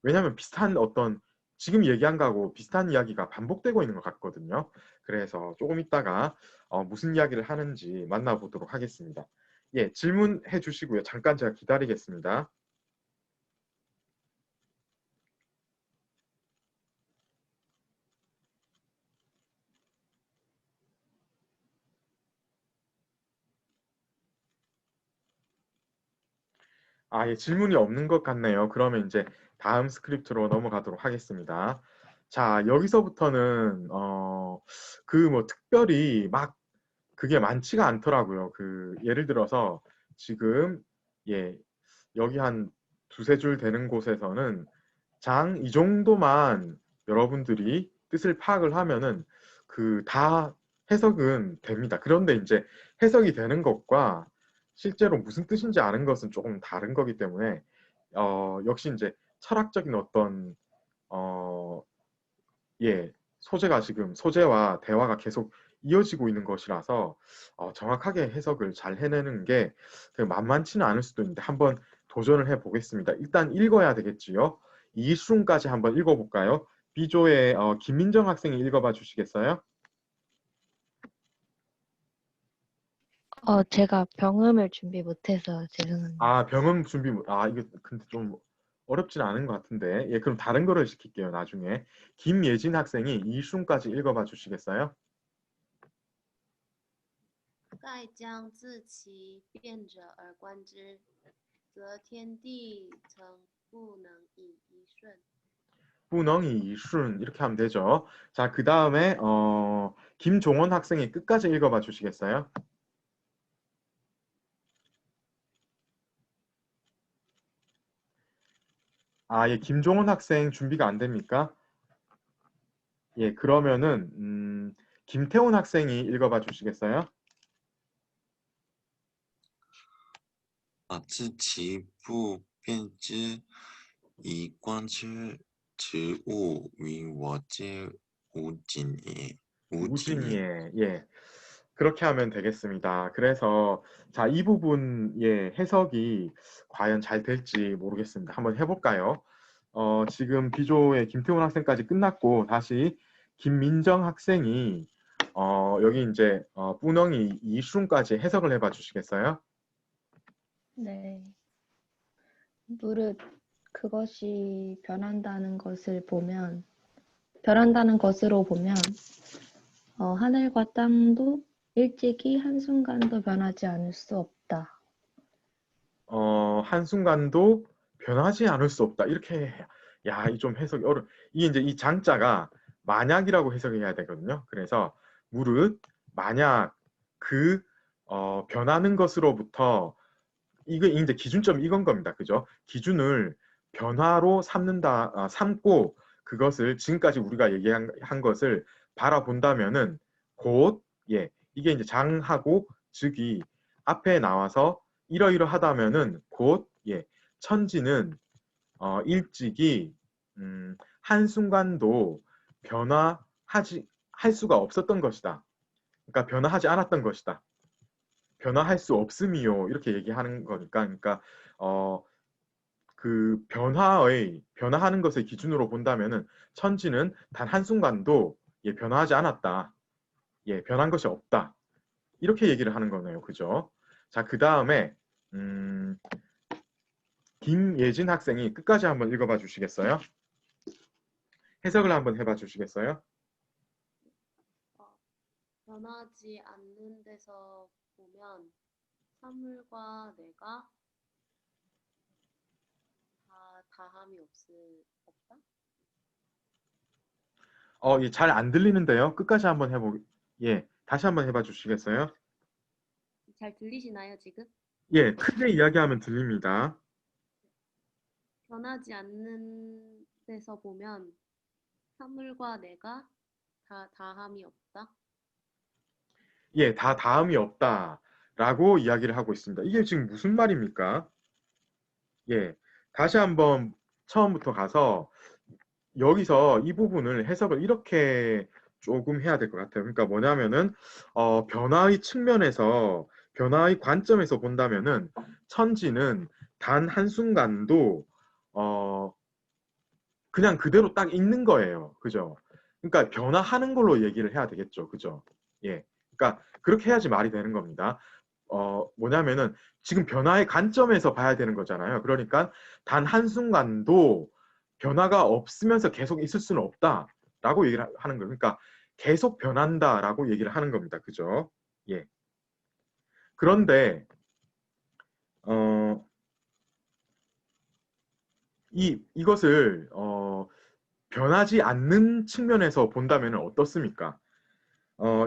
왜냐하면 비슷한 어떤 지금 얘기한 거하고 비슷한 이야기가 반복되고 있는 것 같거든요. 그래서 조금 있다가 무슨 이야기를 하는지 만나보도록 하겠습니다. 예, 질문해 주시고요. 잠깐 제가 기다리겠습니다. 예, 질문이 없는 것 같네요. 그러면 이제 다음 스크립트로 넘어가도록 하겠습니다. 자, 여기서부터는 그 뭐 특별히 막 그게 많지가 않더라고요. 그 예를 들어서 지금 예, 여기 한 두세 줄 되는 곳에서는 장 이 정도만 여러분들이 뜻을 파악을 하면은 그 다 해석은 됩니다. 그런데 이제 해석이 되는 것과 실제로 무슨 뜻인지 아는 것은 조금 다른 거기 때문에 역시 이제 철학적인 어떤 어, 예, 소재가 지금 소재와 대화가 계속 이어지고 있는 것이라서 정확하게 해석을 잘 해내는 게 만만치는 않을 수도 있는데 한번 도전을 해보겠습니다. 일단 읽어야 되겠지요. 이순까지 한번 읽어볼까요? B조의 김민정 학생이 읽어봐 주시겠어요? 제가 병음을 준비 못해서 죄송합니다. 병음 준비, 이거 근데 좀 어렵진 않은 것 같은데. 예, 그럼 다른 거를 시킬게요, 나중에. 김예진 학생이 이순까지 읽어봐 주시겠어요? 盖将自其变者而观之，则天地诚不能以一瞬。 뿌능이 이순 이렇게 하면 되죠. 자, 그 다음에 김종원 학생이 끝까지 읽어봐 주시겠어요? 예, 김종원 학생 준비가 안 됩니까? 예, 그러면은 김태훈 학생이 읽어봐 주시겠어요? 知其不变之，以观之，此物与我皆无尽也。无尽也。 우진예, 예. 그렇게 하면 되겠습니다. 그래서 자, 이 부분의 해석이 과연 잘 될지 모르겠습니다. 한번 해볼까요? 지금 비조의 김태훈 학생까지 끝났고 다시 김민정 학생이 여기 이제 뿌능이 이순까지 해석을 해봐 주시겠어요? 네. 무릇 그것이 변한다는 것으로 보면 하늘과 땅도 일찍이 한순간도 변하지 않을 수 없다. 한순간도 변하지 않을 수 없다. 이렇게 야, 이 좀 해석이 이게 이제 이 장자가 만약이라고 해석해야 되거든요. 그래서 무릇 만약 그 변하는 것으로부터 이거 이제 기준점이 이건 겁니다. 그죠? 기준을 변화로 삼고 그것을 지금까지 우리가 얘기한 것을 바라본다면은 곧 이게 이제 장하고 즉이 앞에 나와서 이러이러하다면은 곧 천지는 일찍이 한순간도 할 수가 없었던 것이다. 그러니까 변화하지 않았던 것이다. 변화할 수 없음이요. 이렇게 얘기하는 거니까, 그러니까 그 변화하는 것을 기준으로 본다면은 천지는 단 한순간도 변화하지 않았다. 변한 것이 없다. 이렇게 얘기를 하는 거네요. 그죠? 자, 그 다음에 김예진 학생이 끝까지 한번 읽어봐 주시겠어요? 해석을 한번 해봐 주시겠어요? 변하지 않는 데서 보면 사물과 내가 다함이 없다? 잘 안 들리는데요. 끝까지 한번 다시 한번 해봐 주시겠어요? 잘 들리시나요, 지금? 크게 이야기하면 들립니다. 변하지 않는 데서 보면 사물과 내가 다함이 없다? 다 다음이 없다라고 이야기를 하고 있습니다. 이게 지금 무슨 말입니까? 다시 한번 처음부터 가서 여기서 이 부분을 해석을 이렇게 조금 해야 될 것 같아요. 그러니까 뭐냐면은 변화의 측면에서 변화의 관점에서 본다면은 천지는 단 한순간도 그냥 그대로 딱 있는 거예요. 그죠? 그러니까 변화하는 걸로 얘기를 해야 되겠죠. 그죠? 그러니까 그렇게 해야지 말이 되는 겁니다. 뭐냐면은 지금 변화의 관점에서 봐야 되는 거잖아요. 그러니까 단 한순간도 변화가 없으면서 계속 있을 수는 없다라고 얘기를 하는 거예요. 그러니까 계속 변한다라고 얘기를 하는 겁니다. 그죠? 그런데 이것을 변하지 않는 측면에서 본다면 어떻습니까?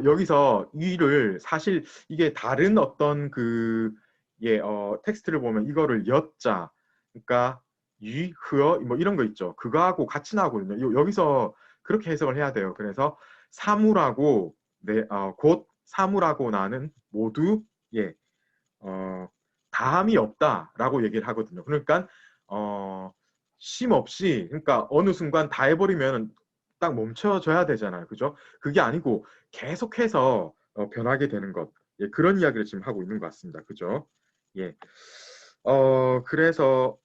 여기서 이를 사실 이게 다른 어떤 텍스트를 보면 이거를 엿자, 그러니까 유, 흐어 뭐 이런 거 있죠. 그거하고 같이 나오거든요. 여기서 그렇게 해석을 해야 돼요. 그래서 사물하고 곧 사물하고 나는 모두 다함이 없다라고 얘기를 하거든요. 그러니까 쉼 없이 그러니까 어느 순간 다 해버리면 딱 멈춰져야 되잖아요. 그죠? 그게 아니고 계속해서 변하게 되는 것. 그런 이야기를 지금 하고 있는 것 같습니다. 그죠? 그래서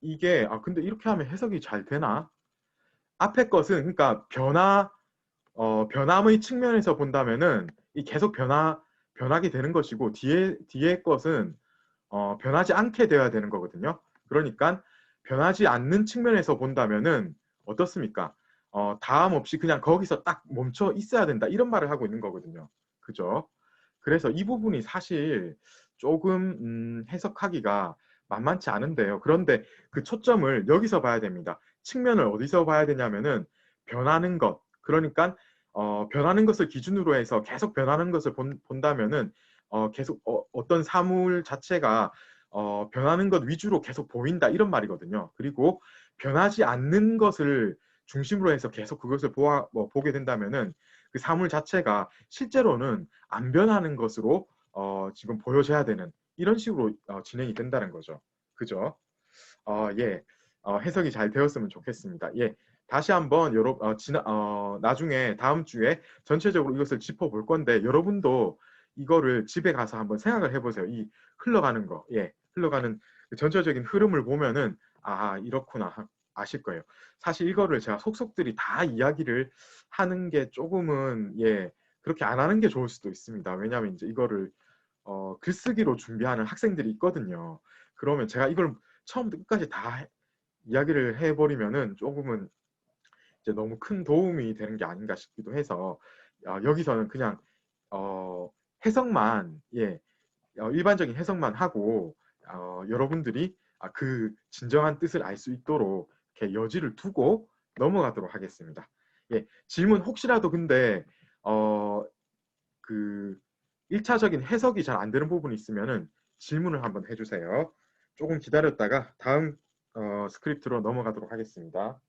이게 근데 이렇게 하면 해석이 잘 되나? 앞에 것은 그러니까 변함의 측면에서 본다면은 이 계속 변하게 되는 것이고 뒤에 것은 변하지 않게 되어야 되는 거거든요. 그러니까 변하지 않는 측면에서 본다면은 어떻습니까? 다음 없이 그냥 거기서 딱 멈춰 있어야 된다. 이런 말을 하고 있는 거거든요. 그죠? 그래서 이 부분이 사실 조금 해석하기가 만만치 않은데요. 그런데 그 초점을 여기서 봐야 됩니다. 측면을 어디서 봐야 되냐면은 변하는 것. 그러니까 변하는 것을 기준으로 해서 계속 변하는 것을 본다면은 계속 어떤 사물 자체가 변하는 것 위주로 계속 보인다 이런 말이거든요. 그리고 변하지 않는 것을 중심으로 해서 계속 그것을 보게 된다면은 그 사물 자체가 실제로는 안 변하는 것으로 지금 보여져야 되는 이런 식으로 진행이 된다는 거죠. 그죠? 해석이 잘 되었으면 좋겠습니다. 다시 한번 나중에 다음 주에 전체적으로 이것을 짚어볼 건데 여러분도 이거를 집에 가서 한번 생각을 해보세요. 이 흘러가는 거, 흘러가는 전체적인 흐름을 보면은 이렇구나 아실 거예요. 사실 이거를 제가 속속들이 다 이야기를 하는 게 조금은 그렇게 안 하는 게 좋을 수도 있습니다. 왜냐하면 이제 이거를 글쓰기로 준비하는 학생들이 있거든요. 그러면 제가 이걸 처음부터 끝까지 다 이야기를 해버리면은 조금은 이제 너무 큰 도움이 되는 게 아닌가 싶기도 해서 여기서는 그냥 해석만 일반적인 해석만 하고 여러분들이 그 진정한 뜻을 알 수 있도록 이렇게 여지를 두고 넘어가도록 하겠습니다. 예, 질문 혹시라도 근데 그 1차적인 해석이 잘 안 되는 부분이 있으면은 질문을 한번 해주세요. 조금 기다렸다가 다음 스크립트로 넘어가도록 하겠습니다.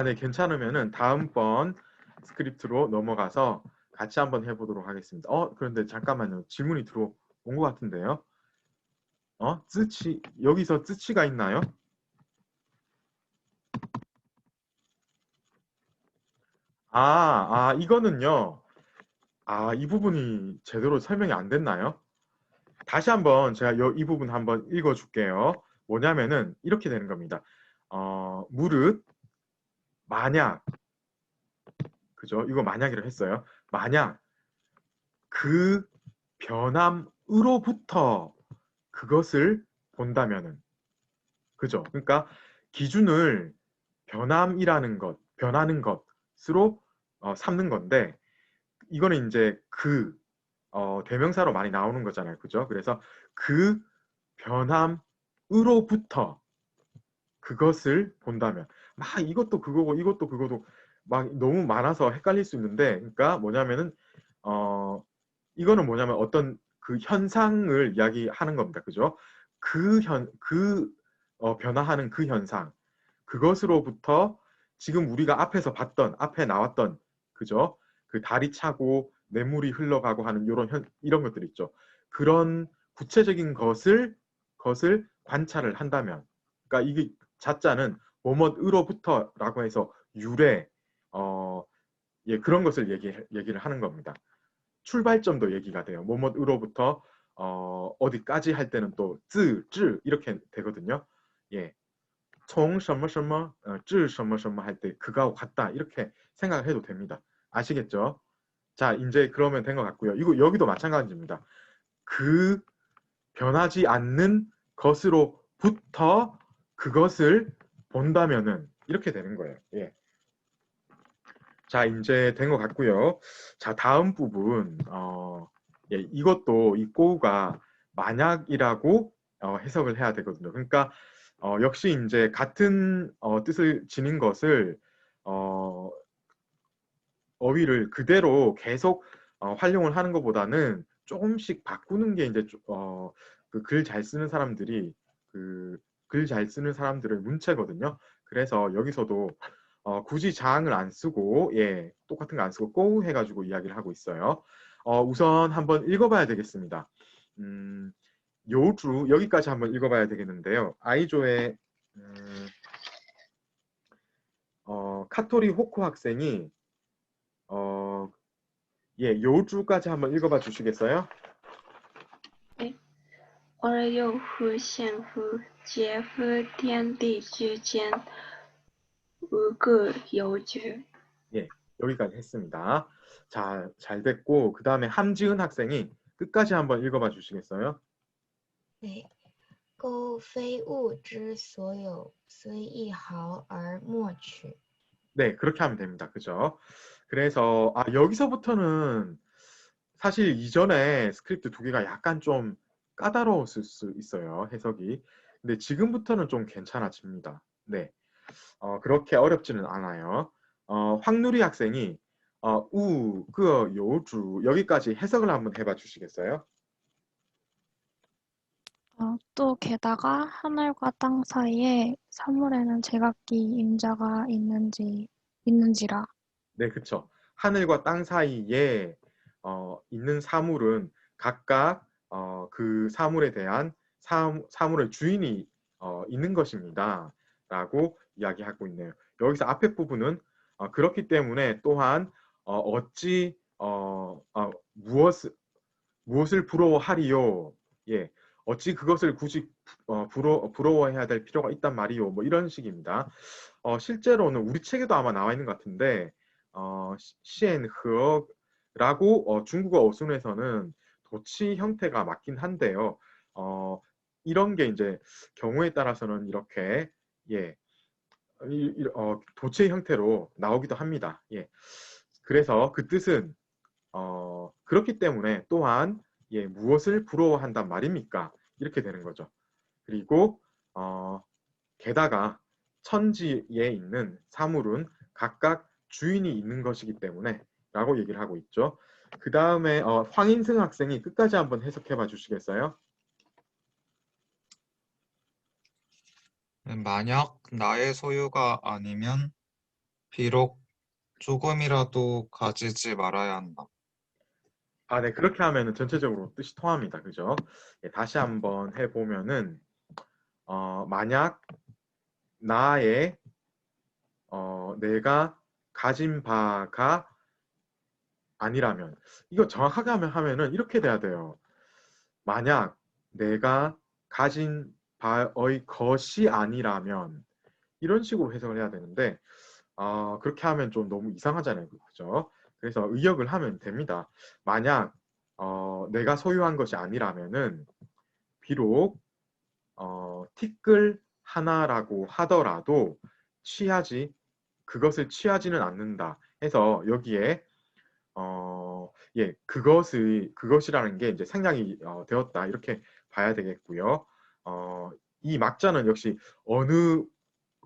네, 괜찮으면은 다음번 스크립트로 넘어가서 같이 한번 해보도록 하겠습니다. 그런데 잠깐만요. 질문이 들어온 것 같은데요. 쯔치, 여기서 쯔치가 있나요? 이거는요. 이 부분이 제대로 설명이 안 됐나요? 다시 한번 제가 이 부분 한번 읽어줄게요. 뭐냐면은 이렇게 되는 겁니다. 무릇 만약, 그죠? 이거 만약이라고 했어요. 만약 그 변함으로부터 그것을 본다면은, 그죠? 그러니까 기준을 변함이라는 것, 변하는 것으로 삼는 건데, 이거는 이제 대명사로 많이 나오는 거잖아요. 그죠? 그래서 그 변함으로부터 그것을 본다면, 막 이것도 그거고 이것도 그거도 막 너무 많아서 헷갈릴 수 있는데, 그러니까 뭐냐면은 이거는 뭐냐면 어떤 그 현상을 이야기하는 겁니다. 그죠? 변화하는 그 현상, 그것으로부터 지금 우리가 앞에서 봤던, 앞에 나왔던, 그죠? 그 달이 차고 냇물이 흘러가고 하는 이런 것들 있죠. 그런 구체적인 것을 관찰을 한다면, 그러니까 이게 자자는 뭐뭐으로부터라고 해서 유래, 그런 것을 얘기를 하는 겁니다. 출발점도 얘기가 돼요. 뭐뭐으로부터 어디까지 할 때는 또 쯔 이렇게 되거든요. 예, 从什么什么至什么什么할 때 그거하고 같다 이렇게 생각해도 됩니다. 아시겠죠? 자, 이제 그러면 된 것 같고요. 이거 여기도 마찬가지입니다. 그 변하지 않는 것으로부터 그것을 본다면은 이렇게 되는 거예요. 예. 자, 이제 된 것 같고요. 자, 다음 부분 이것도 이 꼬우가 만약이라고 해석을 해야 되거든요. 그러니까 역시 이제 같은 뜻을 지닌 것을 어휘를 그대로 계속 활용을 하는 것보다는 조금씩 바꾸는 게 이제 그 글 잘 쓰는 사람들이 글 잘 쓰는 사람들의 문체거든요. 그래서 여기서도 굳이 자항을 안 쓰고 똑같은 거 안 쓰고 꼬우 해가지고 이야기를 하고 있어요. 우선 한번 읽어봐야 되겠습니다. 요주 여기까지 한번 읽어봐야 되겠는데요. 아이조의 카토리 호코 학생이 요주까지 한번 읽어봐 주시겠어요? 네. 而又乎现乎结乎天地之间无个有觉. 예, 여기까지 했습니다. 자, 잘 됐고 그 다음에 함지은 학생이 끝까지 한번 읽어봐 주시겠어요? 네. 苟非物之所有，虽一毫而莫取. 네, 그렇게 하면 됩니다. 그죠? 그래서 여기서부터는 사실 이전에 스크립트 두 개가 약간 좀 까다로웠을 수 있어요. 해석이. 근데 지금부터는 좀 괜찮아집니다. 네, 그렇게 어렵지는 않아요. 황누리 학생이 그 요주 여기까지 해석을 한번 해봐 주시겠어요? 또 게다가 하늘과 땅 사이에 사물에는 제각기 임자가 있는지라. 네, 그렇죠. 하늘과 땅 사이에 있는 사물은 각각 그 사물에 대한 사물의 주인이 있는 것입니다. 라고 이야기하고 있네요. 여기서 앞에 부분은 그렇기 때문에 또한 어찌 무엇을 부러워하리요? 예, 어찌 그것을 굳이 부러워해야 될 필요가 있단 말이요? 뭐 이런 식입니다. 실제로는 우리 책에도 아마 나와 있는 것 같은데 시엔허라고 중국어 어순에서는 도치 형태가 맞긴 한데요. 이런 게 이제 경우에 따라서는 이렇게 예, 도체 형태로 나오기도 합니다. 예. 그래서 그 뜻은 그렇기 때문에 또한 예, 무엇을 부러워한단 말입니까? 이렇게 되는 거죠. 그리고 게다가 천지에 있는 사물은 각각 주인이 있는 것이기 때문에 라고 얘기를 하고 있죠. 그 다음에 황인승 학생이 끝까지 한번 해석해 봐 주시겠어요? 만약 나의 소유가 아니면 비록 조금이라도 가지지 말아야 한다. 아, 네. 그렇게 하면은 전체적으로 뜻이 통합니다. 그죠? 예, 다시 한번 해보면은, 만약 나의, 내가 가진 바가 아니라면, 이거 정확하게 하면은 이렇게 돼야 돼요. 만약 내가 가진 바의 것이 아니라면, 이런 식으로 해석을 해야 되는데, 그렇게 하면 좀 너무 이상하잖아요. 그죠? 그래서 의역을 하면 됩니다. 만약 내가 소유한 것이 아니라면은 비록 티끌 하나라고 하더라도 그것을 취하지는 않는다. 해서 여기에 예, 그것이라는 게 이제 생략이 되었다. 이렇게 봐야 되겠고요. 이 막자는 역시 어느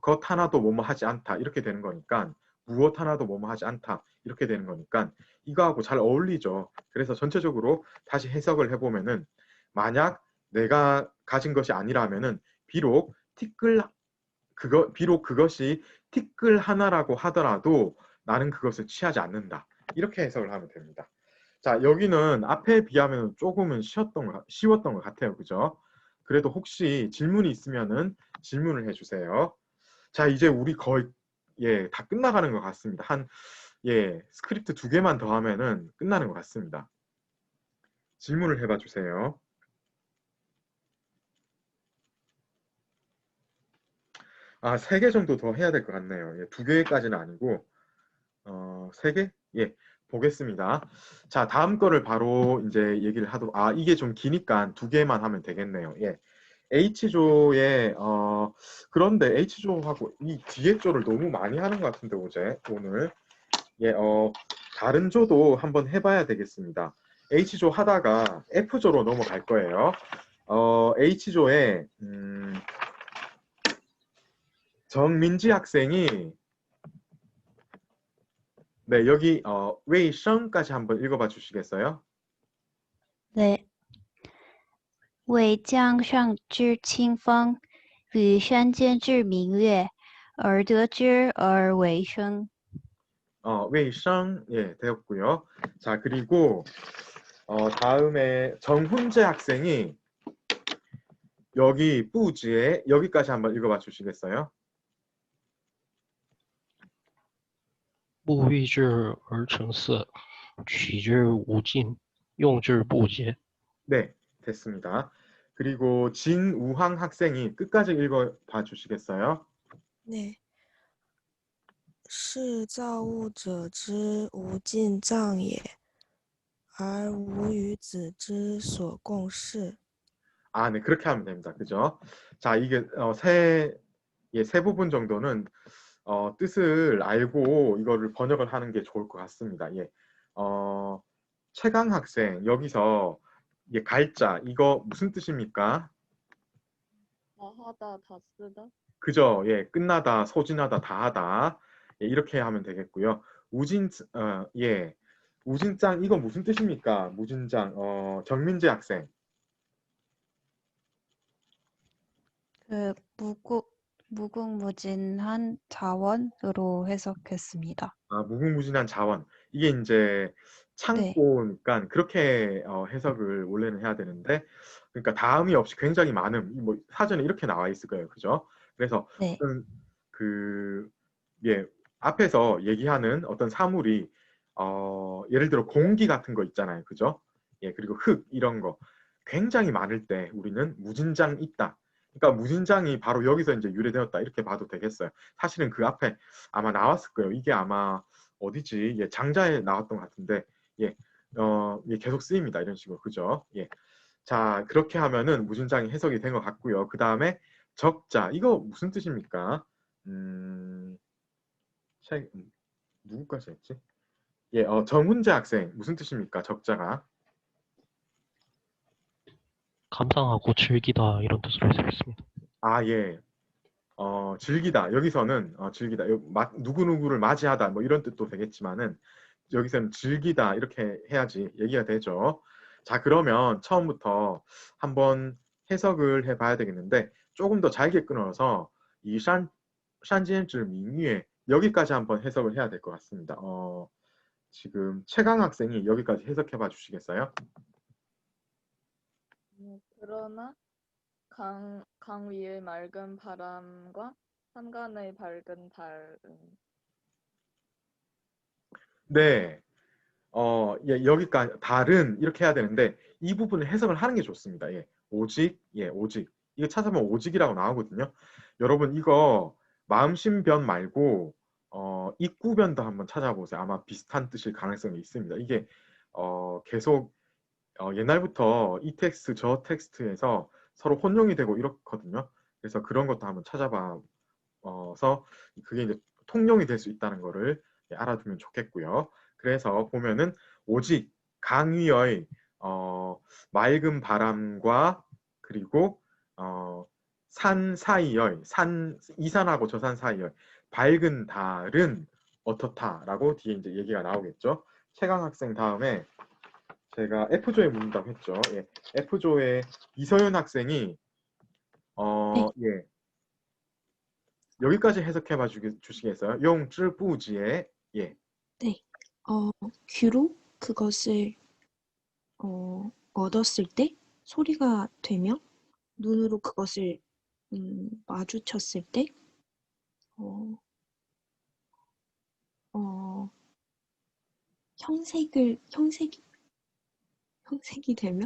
것 하나도 뭐뭐 하지 않다. 이렇게 되는 거니까 무엇 하나도 뭐뭐 하지 않다. 이렇게 되는 거니까 이거하고 잘 어울리죠. 그래서 전체적으로 다시 해석을 해보면은 만약 내가 가진 것이 아니라면은 비록 그것이 티끌 하나라고 하더라도 나는 그것을 취하지 않는다. 이렇게 해석을 하면 됩니다. 자, 여기는 앞에 비하면 조금은 쉬웠던 것 같아요. 그죠? 그래도 혹시 질문이 있으면은 질문을 해주세요. 자, 이제 우리 거의 예, 다 끝나가는 것 같습니다. 스크립트 2개만 더 하면은 끝나는 것 같습니다. 질문을 해봐 주세요. 아, 3개 정도 더 해야 될 것 같네요. 예, 2개까지는 아니고 3개? 예, 보겠습니다. 자, 다음 거를 바로 이제 얘기를 하도록. 이게 좀 기니까 2개만 하면 되겠네요. 예. H조에 그런데 H조하고 이 뒤에 조를 너무 많이 하는 것 같은데 오늘 예, 다른 조도 한번 해봐야 되겠습니다. H조 하다가 F조로 넘어갈 거예요. H조에 정민지 학생이 네, 여기 웨이성까지 한번 읽어봐 주시겠어요? 네. 为江上之清风，与山间之明月，而得之而为生。 웨이성 예, 되었고요. 자, 그리고 다음에 정훈재 학생이 여기 뿌지에 여기까지 한번 읽어봐 주시겠어요? 物欲之而成色，取之无尽，用之不竭。 네, 됐습니다. 그리고 진우황 학생이 끝까지 읽어봐 주시겠어요? 네. 是造物者之无尽藏也，而无与子之所共事。 네, 그렇게 하면 됩니다. 그죠? 자, 이게 세 부분 정도는 뜻을 알고 이거를 번역을 하는 게 좋을 것 같습니다. 예. 최강 학생 여기서 갈자 이거 무슨 뜻입니까? 다하다, 다 쓰다. 그죠? 예, 끝나다, 소진하다, 다하다. 예, 이렇게 하면 되겠고요. 우진짱 이거 무슨 뜻입니까? 무진짱 정민재 학생. 그 무궁무진한 자원으로 해석했습니다. 무궁무진한 자원. 이게 이제 창고니까 그렇게 해석을 원래는 해야 되는데, 그러니까 다음이 없이 굉장히 많은, 뭐 사전에 이렇게 나와 있을 거예요, 그죠? 그래서 앞에서 얘기하는 어떤 사물이 예를 들어 공기 같은 거 있잖아요, 그죠? 예, 그리고 흙 이런 거 굉장히 많을 때 우리는 무진장 있다. 그러니까 무진장이 바로 여기서 이제 유래되었다 이렇게 봐도 되겠어요. 사실은 그 앞에 아마 나왔을 거예요. 이게 아마 어디지? 예, 장자에 나왔던 것 같은데 예, 예, 계속 쓰입니다. 이런 식으로 그죠? 예. 자, 그렇게 하면은 무진장이 해석이 된 것 같고요. 그 다음에 적자 이거 무슨 뜻입니까? 책 누구까지 했지? 예, 정훈재 학생 무슨 뜻입니까? 적자가 감상하고 즐기다 이런 뜻으로 해석했습니다. 아, 예. 즐기다. 여기서는 즐기다. 누구누구를 맞이하다. 뭐 이런 뜻도 되겠지만은 여기서는 즐기다 이렇게 해야지 얘기가 되죠. 자, 그러면 처음부터 한번 해석을 해봐야 되겠는데 조금 더 잘게 끊어서 이 샨지엔즈 민유에 여기까지 한번 해석을 해야 될 것 같습니다. 지금 최강 학생이 여기까지 해석해봐 주시겠어요? 그러나 강 위의 맑은 바람과 산간의 밝은 달은 네. 예, 여기까지 달은 이렇게 해야 되는데 이 부분을 해석을 하는 게 좋습니다. 예, 오직, 예, 오직. 이거 찾아보면 오직이라고 나오거든요. 여러분 이거 마음심변 말고 입구변도 한번 찾아보세요. 아마 비슷한 뜻일 가능성이 있습니다. 이게 계속 옛날부터 이 텍스트 저 텍스트에서 서로 혼용이 되고 이렇거든요. 그래서 그런 것도 한번 찾아봐서 그게 이제 통용이 될 수 있다는 거를 알아두면 좋겠고요. 그래서 보면은 오직 강위의 맑은 바람과 그리고 산 사이의 이 산하고 저 산 사이의 밝은 달은 어떻다라고 뒤에 이제 얘기가 나오겠죠. 최강 학생 다음에 제가 F조에 묻는다고 했죠. 예, F조의 이서윤 학생이 예, 여기까지 해석해봐 주시겠어요? 용쯔부지에 예. 네, 귀로 그것을 얻었을 때 소리가 되며 눈으로 그것을 마주쳤을 때 형색이 되며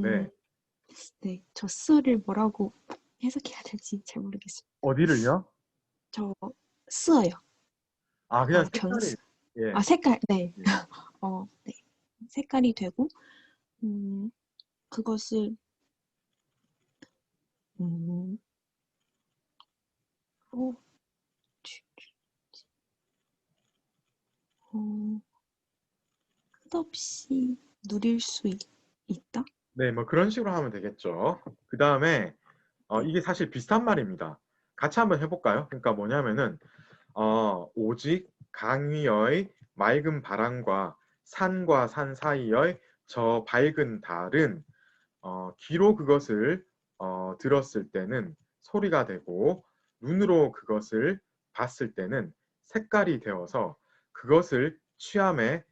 네. 네, 저 쓰어를 뭐라고 해석해야 될지 잘 모르겠습니다. 어디를요? 저 쓰어요. 그냥 색깔이 예. 색깔 네. 예. 네. 색깔이 되고 그것을 끝없이 누릴 수 있다? 네, 뭐 그런 식으로 하면 되겠죠. 그 다음에 이게 사실 비슷한 말입니다. 같이 한번 해볼까요? 그러니까 뭐냐면은 오직 강위의 맑은 바람과 산과 산 사이의 저 밝은 달은 귀로 그것을 들었을 때는 소리가 되고 눈으로 그것을 봤을 때는 색깔이 되어서 그것을 취함에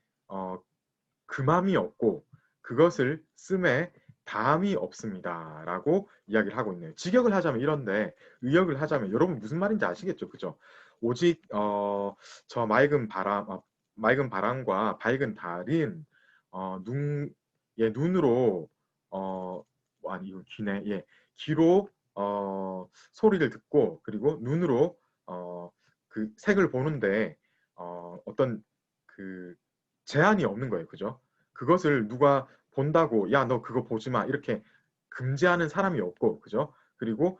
금함이 없고 그것을 씀에 다함이 없습니다. 라고 이야기를 하고 있네요. 직역을 하자면 이런데 의역을 하자면 여러분 무슨 말인지 아시겠죠? 그죠? 오직 저 맑은 바람과 밝은 달인 눈으로 아니 이거 귀네. 예, 귀로 소리를 듣고 그리고 눈으로 그 색을 보는데 어떤 그 제한이 없는 거예요. 그죠? 그것을 누가 본다고 야 너 그거 보지 마 이렇게 금지하는 사람이 없고 그죠? 그리고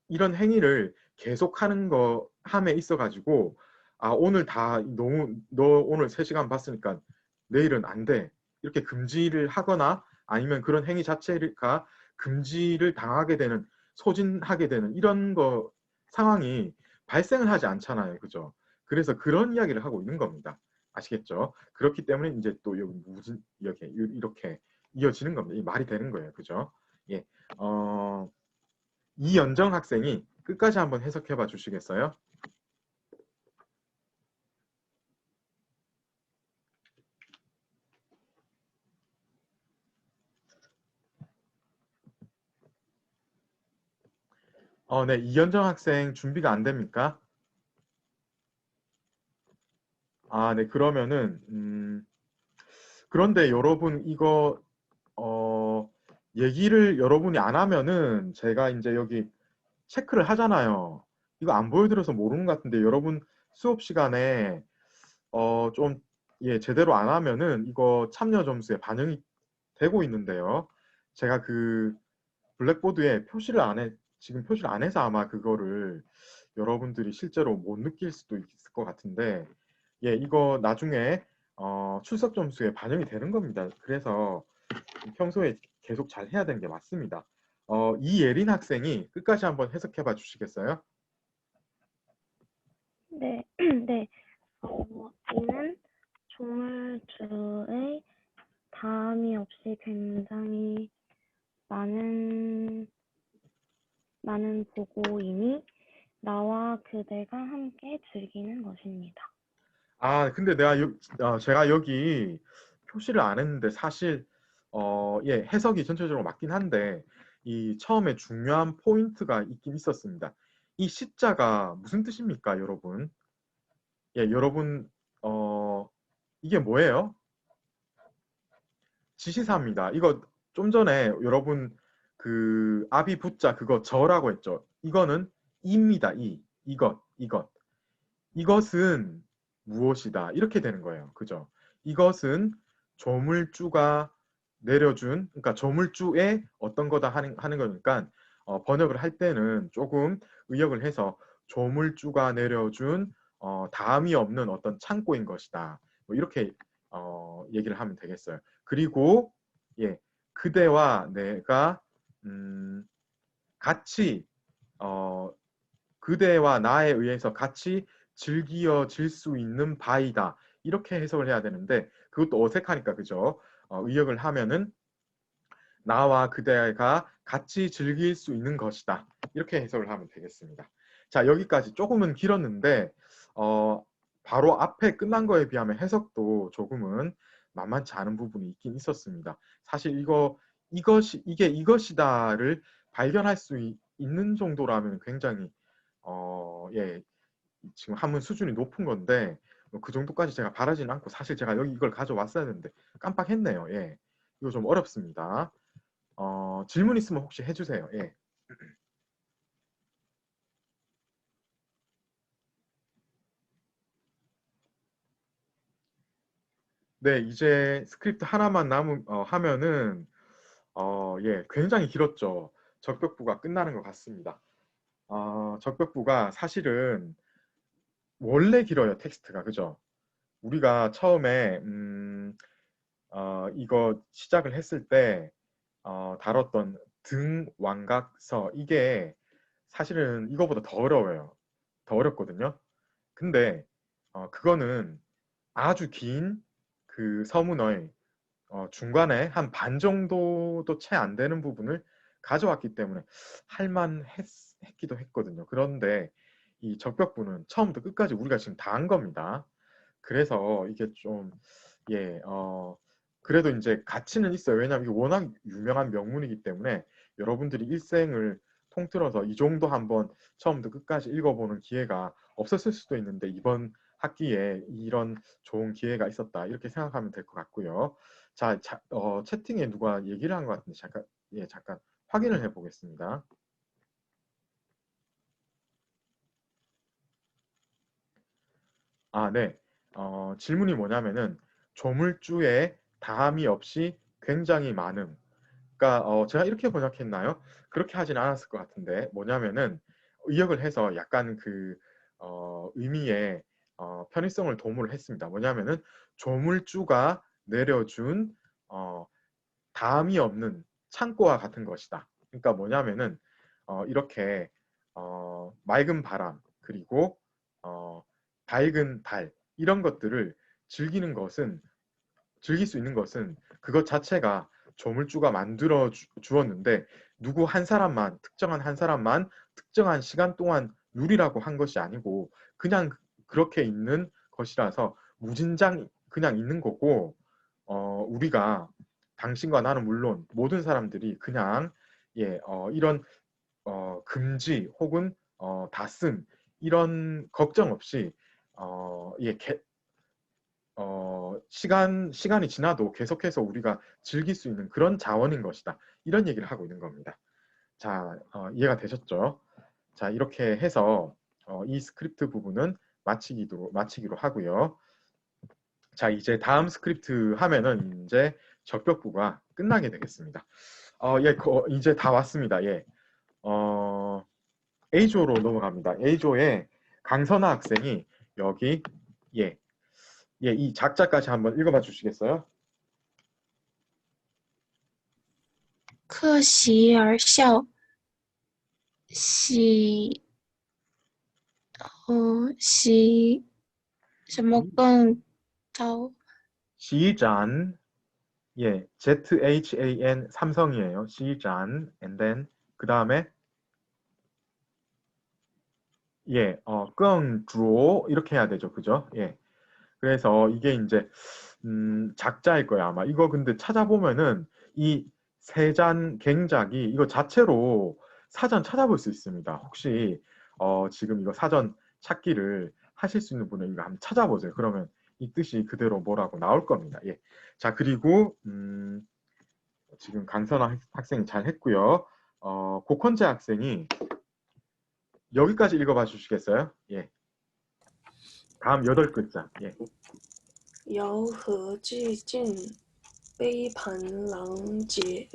이런 행위를 계속하는 거 함에 있어 가지고 오늘 너 오늘 3시간 봤으니까 내일은 안 돼. 이렇게 금지를 하거나 아니면 그런 행위 자체가 금지를 당하게 되는 소진하게 되는 이런 상황이 발생을 하지 않잖아요. 그죠? 그래서 그런 이야기를 하고 있는 겁니다. 아시겠죠? 그렇기 때문에 이제 또 여기 무슨 이렇게 이어지는 겁니다. 이 말이 되는 거예요. 그죠? 예. 이연정 학생이 끝까지 한번 해석해 봐 주시겠어요? 네. 이연정 학생 준비가 안 됩니까? 네. 그러면은 그런데 여러분 이거 얘기를 여러분이 안 하면은 제가 이제 여기 체크를 하잖아요. 이거 안 보여드려서 모르는 것 같은데 여러분 수업 시간에 좀 예, 제대로 안 하면은 이거 참여 점수에 반영이 되고 있는데요. 제가 그 블랙보드에 지금 표시를 안 해서 아마 그거를 여러분들이 실제로 못 느낄 수도 있을 것 같은데, 예, 이거 나중에 출석 점수에 반영이 되는 겁니다. 그래서 평소에 계속 잘 해야 되는 게 맞습니다. 이예린 학생이 끝까지 한번 해석해 봐 주시겠어요? 네, 네. 이는 조물주의 다음이 없이 굉장히 많은 보고이니 나와 그대가 함께 즐기는 것입니다. 아, 근데 제가 여기 표시를 안 했는데 사실 예, 해석이 전체적으로 맞긴 한데 이 처음에 중요한 포인트가 있긴 있었습니다. 이 시자가 무슨 뜻입니까, 여러분? 예, 여러분 이게 뭐예요? 지시사입니다. 이거 좀 전에 여러분 그 아비 붙자 그거 저라고 했죠. 이거는 이입니다. 이것. 이것은 무엇이다. 이렇게 되는 거예요. 그죠? 이것은 조물주가 내려준, 그러니까 조물주의 어떤 거다 하는 거니까 번역을 할 때는 조금 의역을 해서 조물주가 내려준 다음이 없는 어떤 창고인 것이다. 뭐 이렇게 얘기를 하면 되겠어요. 그리고 예, 그대와 내가 같이 그대와 나에 의해서 같이 즐기어질 수 있는 바이다. 이렇게 해석을 해야 되는데 그것도 어색하니까 그죠? 의역을 하면은 나와 그대가 같이 즐길 수 있는 것이다. 이렇게 해석을 하면 되겠습니다. 자, 여기까지 조금은 길었는데 바로 앞에 끝난 거에 비하면 해석도 조금은 만만치 않은 부분이 있긴 있었습니다. 사실 이게 이것이다를 발견할 수 있는 정도라면 굉장히 예, 지금 한문 수준이 높은 건데 그 정도까지 제가 바라지는 않고 사실 제가 여기 이걸 가져왔어야 했는데 깜빡했네요. 예, 이거 좀 어렵습니다. 질문 있으면 혹시 해주세요. 예. 네, 이제 스크립트 하나만 하면은 예, 굉장히 길었죠. 적벽부가 끝나는 것 같습니다. 적벽부가 사실은 원래 길어요, 텍스트가. 그죠? 우리가 처음에 이거 시작을 했을 때 다뤘던 등, 왕각, 서 이게 사실은 이거보다 더 어려워요. 더 어렵거든요. 근데 그거는 아주 긴 그 서문어의 중간에 한 반 정도도 채 안 되는 부분을 가져왔기 때문에 할만했기도 했거든요. 그런데 이 적벽부는 처음부터 끝까지 우리가 지금 다 한 겁니다. 그래서 이게 좀 예, 그래도 이제 가치는 있어요. 왜냐하면 이게 워낙 유명한 명문이기 때문에 여러분들이 일생을 통틀어서 이 정도 한번 처음부터 끝까지 읽어보는 기회가 없었을 수도 있는데 이번 학기에 이런 좋은 기회가 있었다 이렇게 생각하면 될 것 같고요. 자, 채팅에 누가 얘기를 한 것 같은데 잠깐 확인을 해보겠습니다. 네. 질문이 뭐냐면은 조물주에 다함이 없이 굉장히 많음. 그러니까 제가 이렇게 번역했나요? 그렇게 하진 않았을 것 같은데 뭐냐면은 의역을 해서 약간 그 의미에 편의성을 도모를 했습니다. 뭐냐면은 조물주가 내려준 다함이 없는 창고와 같은 것이다. 그러니까 뭐냐면은 이렇게 맑은 바람 그리고 밝은 달 이런 것들을 즐길 수 있는 것은 그것 자체가 조물주가 만들어 주었는데 누구 한 사람만 특정한 한 사람만 특정한 시간 동안 누리라고 한 것이 아니고 그냥 그렇게 있는 것이라서 무진장 그냥 있는 거고 우리가 당신과 나는 물론 모든 사람들이 그냥 예, 이런 금지 혹은 다씀 이런 걱정 없이 예, 시간이 지나도 계속해서 우리가 즐길 수 있는 그런 자원인 것이다. 이런 얘기를 하고 있는 겁니다. 자, 이해가 되셨죠? 자, 이렇게 해서 이 스크립트 부분은 마치기로 하고요. 자, 이제 다음 스크립트 하면은 이제 적격부가 끝나게 되겠습니다. 예, 이제 다 왔습니다. 예. A조로 넘어갑니다. A조에 강선아 학생이 여기 예, 이 작자까지 한번 읽어봐 주시겠어요? 客席而笑，喜喜什么更高？ 시잔 예, ZHAN 삼성이에요. 시잔 and then 그 다음에 예, 끙주오 이렇게 해야 되죠. 그죠? 예. 그래서 이게 이제 작자일 거예요, 아마. 이거 근데 찾아보면은 이 세잔 갱작이 이거 자체로 사전 찾아볼 수 있습니다. 혹시 지금 이거 사전 찾기를 하실 수 있는 분은 이거 한번 찾아보세요. 그러면 이 뜻이 그대로 뭐라고 나올 겁니다. 예. 자, 그리고 지금 강선아 학생이 잘 했고요. 고컨재 학생이 여기까지 읽어봐 주시겠어요? 예. 다음 8글자. 예. 遥何寂静，杯盘狼藉。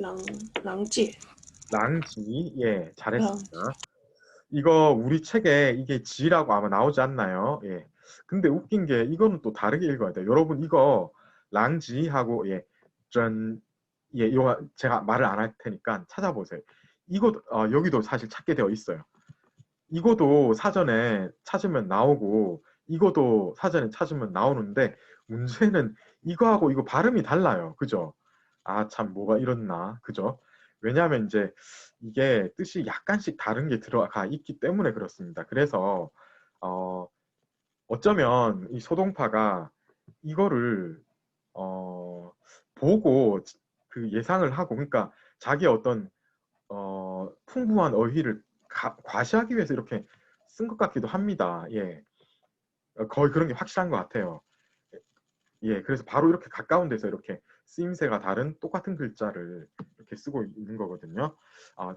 랑지, 예, 잘했습니다. 이거 우리 책에 이게 지라고 아마 나오지 않나요? 예. 근데 웃긴 게 이거는 또 다르게 읽어야 돼요. 여러분 이거 랑지하고 예, 이거 제가 말을 안 할 테니까 찾아보세요. 이거 여기도 사실 찾게 되어 있어요. 이거도 사전에 찾으면 나오고 이거도 사전에 찾으면 나오는데 문제는 이거하고 이거 발음이 달라요. 그죠? 아, 참 뭐가 이렇나. 그죠? 왜냐하면 이제 이게 뜻이 약간씩 다른 게 들어가 있기 때문에 그렇습니다. 그래서 어쩌면 이 소동파가 이거를 보고 그 예상을 하고 그러니까 자기의 어떤 풍부한 어휘를 과시하기 위해서 이렇게 쓴 것 같기도 합니다. 예, 거의 그런 게 확실한 것 같아요. 예, 그래서 바로 이렇게 가까운 데서 이렇게 쓰임새가 다른 똑같은 글자를 이렇게 쓰고 있는 거거든요.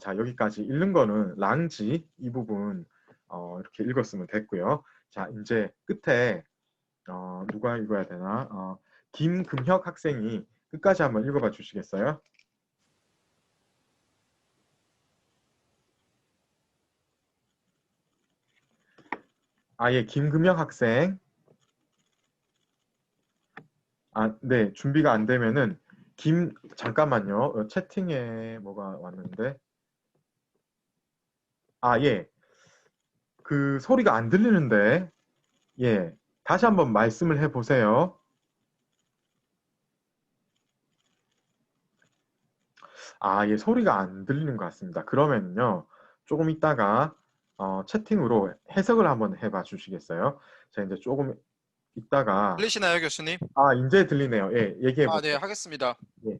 자, 여기까지 읽는 거는 랑지 이 부분 이렇게 읽었으면 됐고요. 자, 이제 끝에 누가 읽어야 되나? 김금혁 학생이 끝까지 한번 읽어봐 주시겠어요? 예, 김금혁 학생. 네, 준비가 안 되면은 잠깐만요. 채팅에 뭐가 왔는데. 예. 그 소리가 안 들리는데. 예. 다시 한번 말씀을 해 보세요. 예, 소리가 안 들리는 것 같습니다. 그러면요. 조금 있다가 채팅으로 해석을 한번 해봐 주시겠어요? 자, 이제 조금 있다가 들리시나요, 교수님? 이제 들리네요. 예, 얘기해 보세요. 네, 하겠습니다. 예.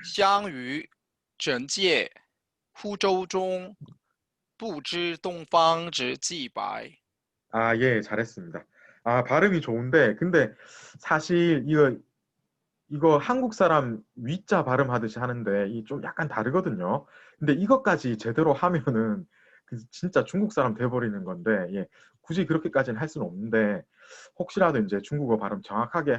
相与整介 후州中不知东方之既白 예, 잘했습니다. 발음이 좋은데 근데 사실 이거 한국 사람 위자 발음하듯이 하는데 이 좀 약간 다르거든요. 근데 이것까지 제대로 하면은 진짜 중국 사람 돼버리는 건데 예, 굳이 그렇게까지는 할 수는 없는데 혹시라도 이제 중국어 발음 정확하게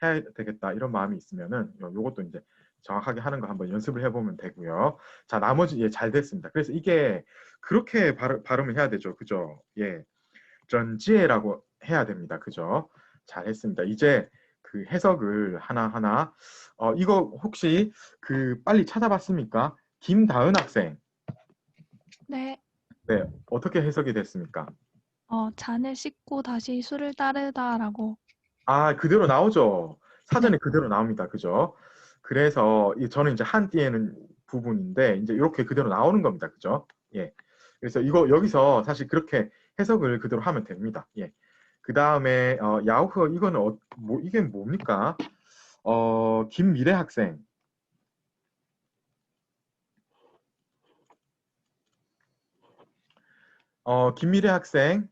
해야 되겠다 이런 마음이 있으면은 요것도 이제 정확하게 하는 거 한번 연습을 해보면 되고요. 자, 나머지 예, 잘 됐습니다. 그래서 이게 그렇게 발음을 해야 되죠. 그죠? 예, 전지에라고 해야 됩니다. 그죠? 잘했습니다. 이제 그 해석을 하나하나 이거 혹시 빨리 찾아봤습니까? 김다은 학생. 네. 네, 어떻게 해석이 됐습니까? 잔을 씻고 다시 술을 따르다라고. 그대로 나오죠. 사전에 그대로 나옵니다. 그죠? 그래서 저는 이제 한띠에는 부분인데 이제 이렇게 그대로 나오는 겁니다. 그죠? 예. 그래서 이거 여기서 사실 그렇게 해석을 그대로 하면 됩니다. 예. 그 다음에 야후 이거는 이게 뭡니까? 김미래 학생. 김미래 학생.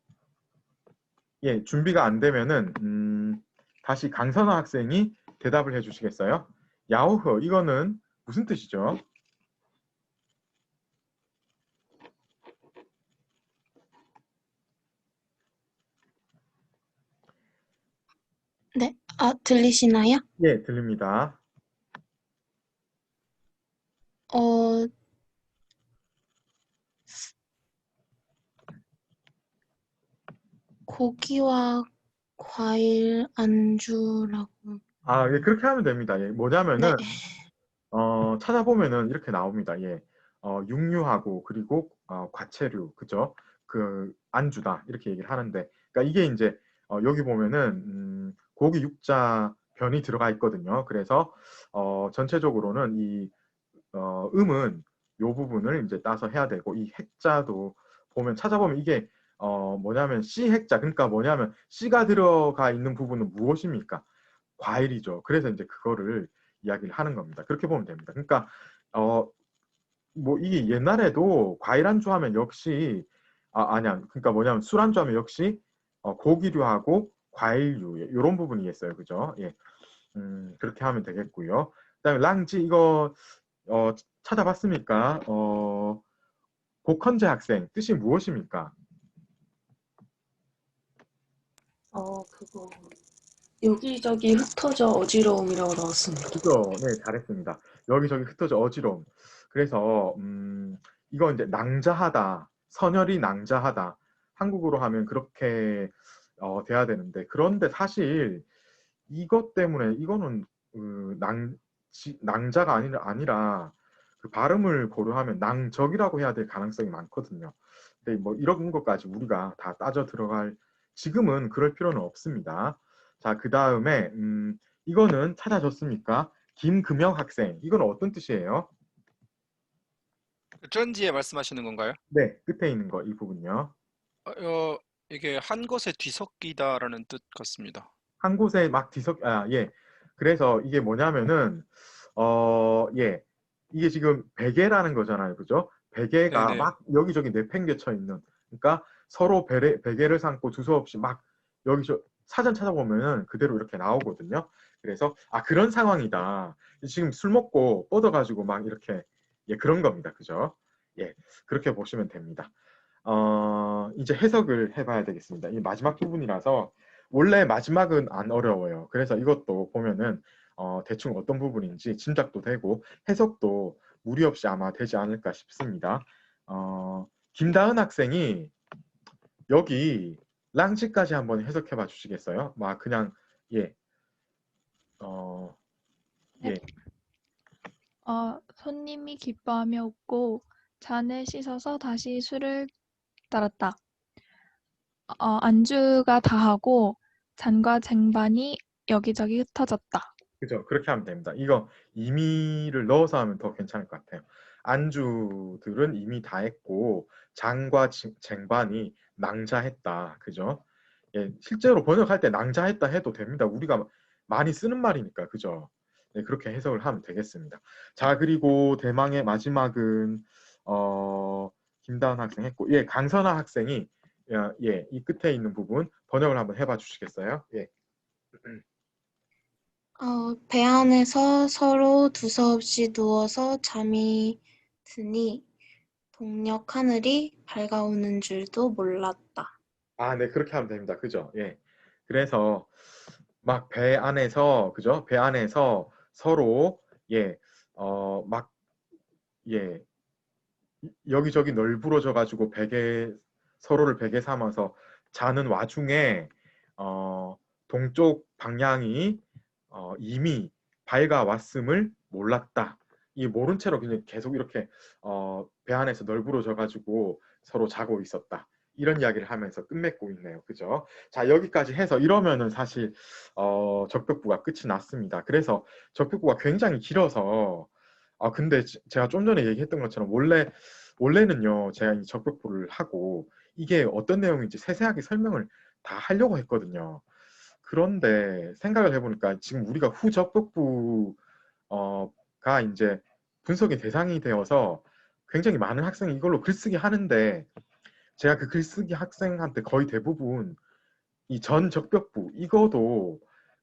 예, 준비가 안 되면은 다시 강선화 학생이 대답을 해 주시겠어요? 야후 이거는 무슨 뜻이죠? 네, 들리시나요? 예, 들립니다. 고기와 과일 안주라고. 아, 예, 그렇게 하면 됩니다. 예, 뭐냐면은 네. 찾아보면은 이렇게 나옵니다. 예, 육류하고 그리고 과채류, 그죠? 그 안주다 이렇게 얘기를 하는데, 그러니까 이게 이제 여기 보면은 고기 육자 변이 들어가 있거든요. 그래서 전체적으로는 이 음은 요 부분을 이제 따서 해야 되고, 이 핵자도 보면 찾아보면 이게 뭐냐면 C 핵자, 그러니까 뭐냐면 C가 들어가 있는 부분은 무엇입니까? 과일이죠. 그래서 이제 그거를 이야기를 하는 겁니다. 그렇게 보면 됩니다. 그러니까 뭐 이게 옛날에도 과일 안주 하면 역시 아니야. 그러니까 뭐냐면 술 안주 하면 역시 고기류하고 과일류 이런 부분이겠어요. 그죠? 예. 그렇게 하면 되겠고요. 그다음에 랑지 이거 찾아봤습니까? 복헌재 학생 뜻이 무엇입니까? 그거 여기저기 흩어져 어지러움이라고 나왔습니다. 그죠? 네, 잘했습니다. 여기저기 흩어져 어지러움. 그래서 이거 이제 낭자하다, 선열이 낭자하다. 한국어로 하면 그렇게 돼야 되는데, 그런데 사실 이것 때문에 이거는 낭자가 아니라 그 발음을 고려하면 낭적이라고 해야 될 가능성이 많거든요. 근데 뭐 이런 것까지 우리가 다 따져 들어갈 지금은 그럴 필요는 없습니다. 자, 그 다음에 이거는 찾아줬습니까? 김금영 학생. 이건 어떤 뜻이에요? 전지에 말씀하시는 건가요? 네, 끝에 있는 거 이 부분요. 이게 한 곳에 뒤섞이다라는 뜻 같습니다. 한 곳에 막 예. 그래서 이게 뭐냐면은 예. 이게 지금 베개라는 거잖아요. 그죠? 베개가 네네. 막 여기저기 내팽개쳐 있는. 그러니까 서로 베개를 삼고 두서없이 막 여기저 사전 찾아보면은 그대로 이렇게 나오거든요. 그래서 그런 상황이다. 지금 술 먹고 뻗어가지고 막 이렇게 예, 그런 겁니다. 그죠? 예. 그렇게 보시면 됩니다. 이제 해석을 해봐야 되겠습니다. 이 마지막 부분이라서 원래 마지막은 안 어려워요. 그래서 이것도 보면은 대충 어떤 부분인지 짐작도 되고 해석도 무리 없이 아마 되지 않을까 싶습니다. 김다은 학생이 여기 랑지까지 한번 해석해 봐 주시겠어요? 막 그냥 예. 예. 손님이 기뻐하며 웃고 잔을 씻어서 다시 술을 따랐다. 안주가 다하고 잔과 쟁반이 여기저기 흩어졌다. 그죠? 그렇게 하면 됩니다. 이거 임의를 넣어서 하면 더 괜찮을 것 같아요. 안주들은 이미 다 했고 장과 쟁반이 낭자했다. 그죠? 예, 실제로 번역할 때 낭자했다 해도 됩니다. 우리가 많이 쓰는 말이니까. 그죠? 네, 그렇게 해석을 하면 되겠습니다. 자, 그리고 대망의 마지막은 김다은 학생 했고, 예, 강선아 학생이 예, 이 끝에 있는 부분 번역을 한번 해봐 주시겠어요? 예. 배 안에서 서로 두서없이 누워서 잠이 드니 동력 하늘이 밝아오는 줄도 몰랐다. 네, 그렇게 하면 됩니다. 그죠? 예. 그래서 막 배 안에서, 그죠? 배 안에서 서로, 예, 막, 예, 여기저기 널브러져 가지고 서로를 베개 삼아서 자는 와중에, 동쪽 방향이 이미 밝아왔음을 몰랐다. 이 모른 채로 그냥 계속 이렇게 배 안에서 널브러져 가지고 서로 자고 있었다. 이런 이야기를 하면서 끝맺고 있네요. 그죠? 자, 여기까지 해서 이러면은 사실 적벽부가 끝이 났습니다. 그래서 적벽부가 굉장히 길어서 근데 제가 좀 전에 얘기했던 것처럼 원래는요 제가 이 적벽부를 하고 이게 어떤 내용인지 세세하게 설명을 다 하려고 했거든요. 그런데 생각을 해보니까 지금 우리가 후적벽부가 이제 분석의 대상이 되어서 굉장히 많은 학생이 이걸로 글쓰기 하는데 제가 그 글쓰기 학생한테 거의 대부분 이 전 적벽부 이거도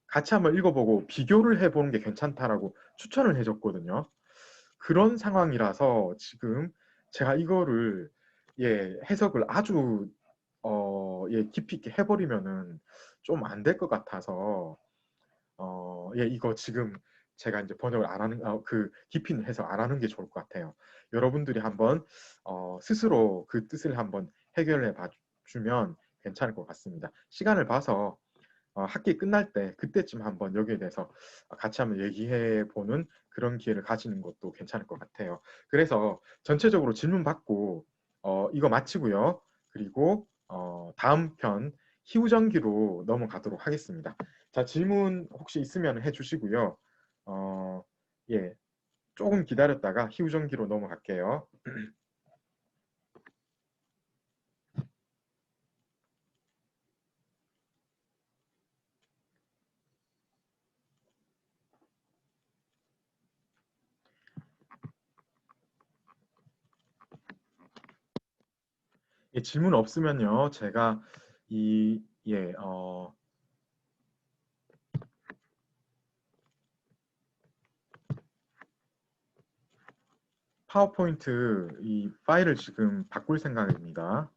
같이 한번 읽어보고 비교를 해보는 게 괜찮다라고 추천을 해줬거든요. 그런 상황이라서 지금 제가 이거를 예, 해석을 아주 예, 깊이 있게 해버리면은 좀 안 될 것 같아서 예, 이거 지금 제가 이제 번역을 안 하는, 그 깊이는 해석 안 하는 게 좋을 것 같아요. 여러분들이 한번 스스로 그 뜻을 한번 해결해 봐주면 괜찮을 것 같습니다. 시간을 봐서 학기 끝날 때 그때쯤 한번 여기에 대해서 같이 한번 얘기해 보는 그런 기회를 가지는 것도 괜찮을 것 같아요. 그래서 전체적으로 질문 받고 이거 마치고요. 그리고 다음 편 희우전기로 넘어가도록 하겠습니다. 자, 질문 혹시 있으면 해주시고요. 예, 조금 기다렸다가 희우전기로 넘어갈게요. 예, 질문 없으면요, 제가 파워포인트 이 파일을 지금 바꿀 생각입니다.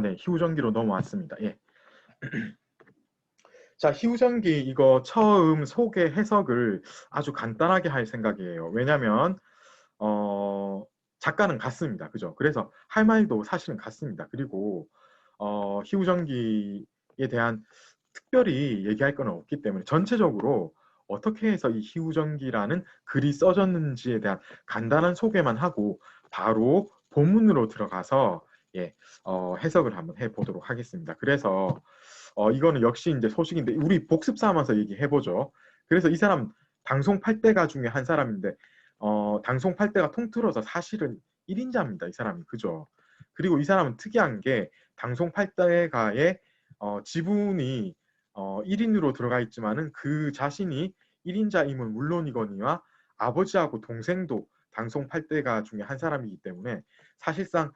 네, 희우전기로 넘어왔습니다. 예. 자, 희우전기 이거 처음 소개 해석을 아주 간단하게 할 생각이에요. 왜냐면 작가는 같습니다. 그죠? 그래서 할 말도 사실은 같습니다. 그리고 희우전기에 대한 특별히 얘기할 건 없기 때문에 전체적으로 어떻게 해서 이 희우전기라는 글이 써졌는지에 대한 간단한 소개만 하고 바로 본문으로 들어가서 해석을 한번 해보도록 하겠습니다. 그래서 이거는 역시 이제 소식인데 우리 복습 삼아서 얘기해보죠. 그래서 이 사람 당송 8대가 중에 한 사람인데 당송 8대가 통틀어서 사실은 1인자입니다. 이 사람이. 그죠? 그리고 이 사람은 특이한 게 당송 8대가의 지분이 1인으로 들어가 있지만은 그 자신이 1인자임은 물론이거니와 아버지하고 동생도 당송 8대가 중에 한 사람이기 때문에 사실상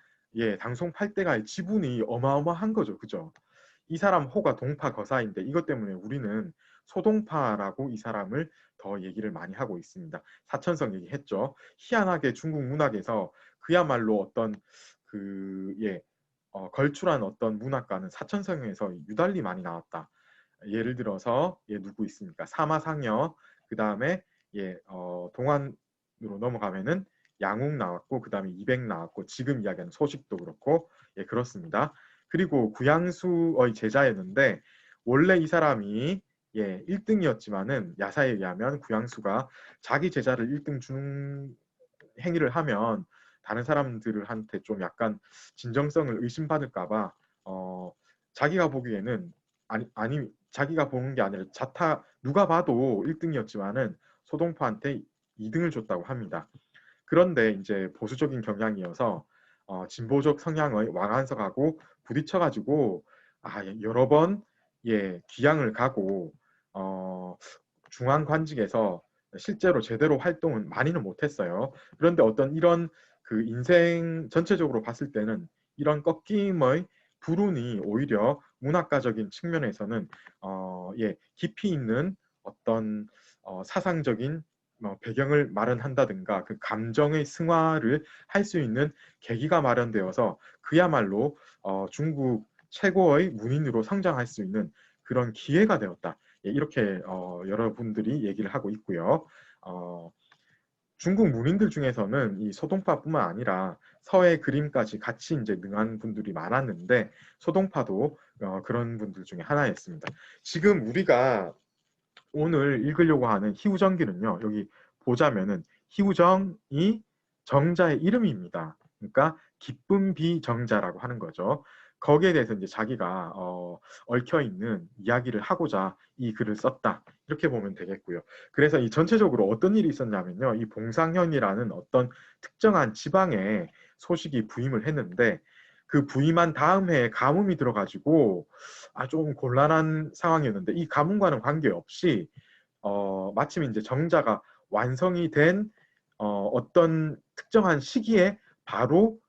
당송 8대가의 지분이 어마어마한 거죠. 그죠? 이 사람 호가 동파 거사인데 이것 때문에 우리는 소동파라고 이 사람을 더 얘기를 많이 하고 있습니다. 사천성 얘기했죠. 희한하게 중국 문학에서 그야말로 어떤 걸출한 어떤 문학가는 사천성에서 유달리 많이 나왔다. 예를 들어서 누구 있습니까? 사마상여, 그 다음에 동안으로 넘어가면은 양욱 나왔고, 그 다음에 이백 나왔고, 지금 이야기하는 소식도 그렇고, 그렇습니다. 그리고 구양수의 제자였는데 원래 이 사람이 1등이었지만은 야사에 의하면 구양수가 자기 제자를 1등 주는 행위를 하면 다른 사람들한테 좀 약간 진정성을 의심받을까봐 자기가 보기에는 아니 자기가 보는 게 아니라 누가 봐도 1등이었지만은 소동파한테 2등을 줬다고 합니다. 그런데 이제 보수적인 경향이어서 진보적 성향의 왕한석하고 부딪혀가지고 여러 번 귀양을 가고 중앙관직에서 실제로 제대로 활동은 많이는 못했어요. 그런데 어떤 이런 그 인생 전체적으로 봤을 때는 이런 꺾임의 불운이 오히려 문학가적인 측면에서는 깊이 있는 어떤 사상적인 배경을 마련한다든가 그 감정의 승화를 할 수 있는 계기가 마련되어서 그야말로 중국 최고의 문인으로 성장할 수 있는 그런 기회가 되었다. 이렇게 여러분들이 얘기를 하고 있고요. 중국 문인들 중에서는 이 소동파뿐만 아니라 서예 그림까지 같이 이제 능한 분들이 많았는데 소동파도 그런 분들 중에 하나였습니다. 지금 우리가 오늘 읽으려고 하는 희우정기는요. 여기 보자면은 희우정이 정자의 이름입니다. 그러니까 기쁨 비정자라고 하는 거죠. 거기에 대해서 이제 자기가 얽혀 있는 이야기를 하고자 이 글을 썼다. 이렇게 보면 되겠고요. 그래서 이 전체적으로 어떤 일이 있었냐면요. 이 봉상현이라는 어떤 특정한 지방에 소식이 부임을 했는데 그 부임한 다음 해에 가뭄이 들어가지고 좀 곤란한 상황이었는데 이 가뭄과는 관계없이 마침 이제 정자가 완성이 된 어떤 특정한 시기에 바로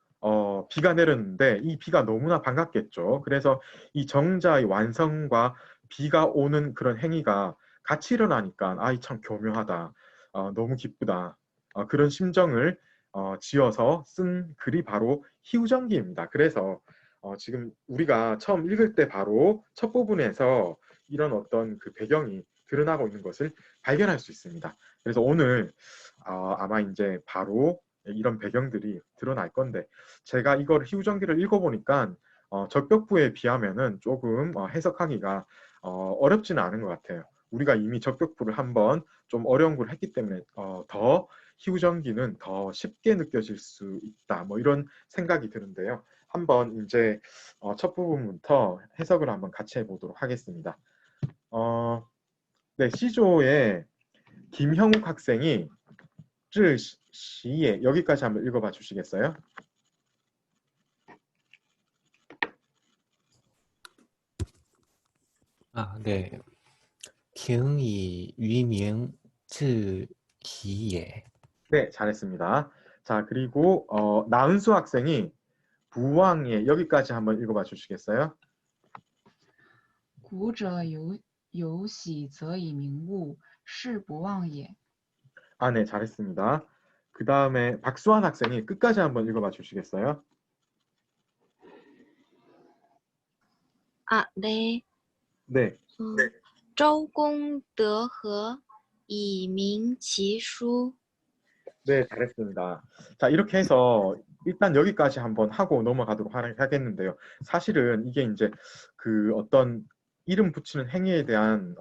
비가 내렸는데 이 비가 너무나 반갑겠죠. 그래서 이 정자의 완성과 비가 오는 그런 행위가 같이 일어나니까 참 교묘하다. 너무 기쁘다. 그런 심정을 지어서 쓴 글이 바로 희우정기입니다. 그래서 지금 우리가 처음 읽을 때 바로 첫 부분에서 이런 어떤 그 배경이 드러나고 있는 것을 발견할 수 있습니다. 그래서 오늘 아마 이제 바로 이런 배경들이 드러날 건데 제가 이걸 희우정기를 읽어보니까 적벽부에 비하면은 조금 해석하기가 어렵지는 않은 것 같아요. 우리가 이미 적벽부를 한번 좀 어려운 걸 했기 때문에 더 희우정기는 더 쉽게 느껴질 수 있다. 뭐 이런 생각이 드는데요. 한번 이제 첫 부분부터 해석을 한번 같이 해보도록 하겠습니다. 네, C조의 김형욱 학생이 致시에 여기까지 한번 읽어봐 주시겠어요? 네. 庭以于明致시也. 네, 잘했습니다. 자, 그리고 나은수 학생이 부왕예 여기까지 한번 읽어봐 주시겠어요? 古者有喜则以明物，是不忘也. 네, 잘했습니다. 그 다음에 박수환 학생이 끝까지 한번 읽어봐 주시겠어요? 네. 네. 周公德和以明其书. 네, 잘했습니다. 자, 이렇게 해서 일단 여기까지 한번 하고 넘어가도록 하겠는데요. 사실은 이게 이제 그 어떤 이름 붙이는 행위에 대한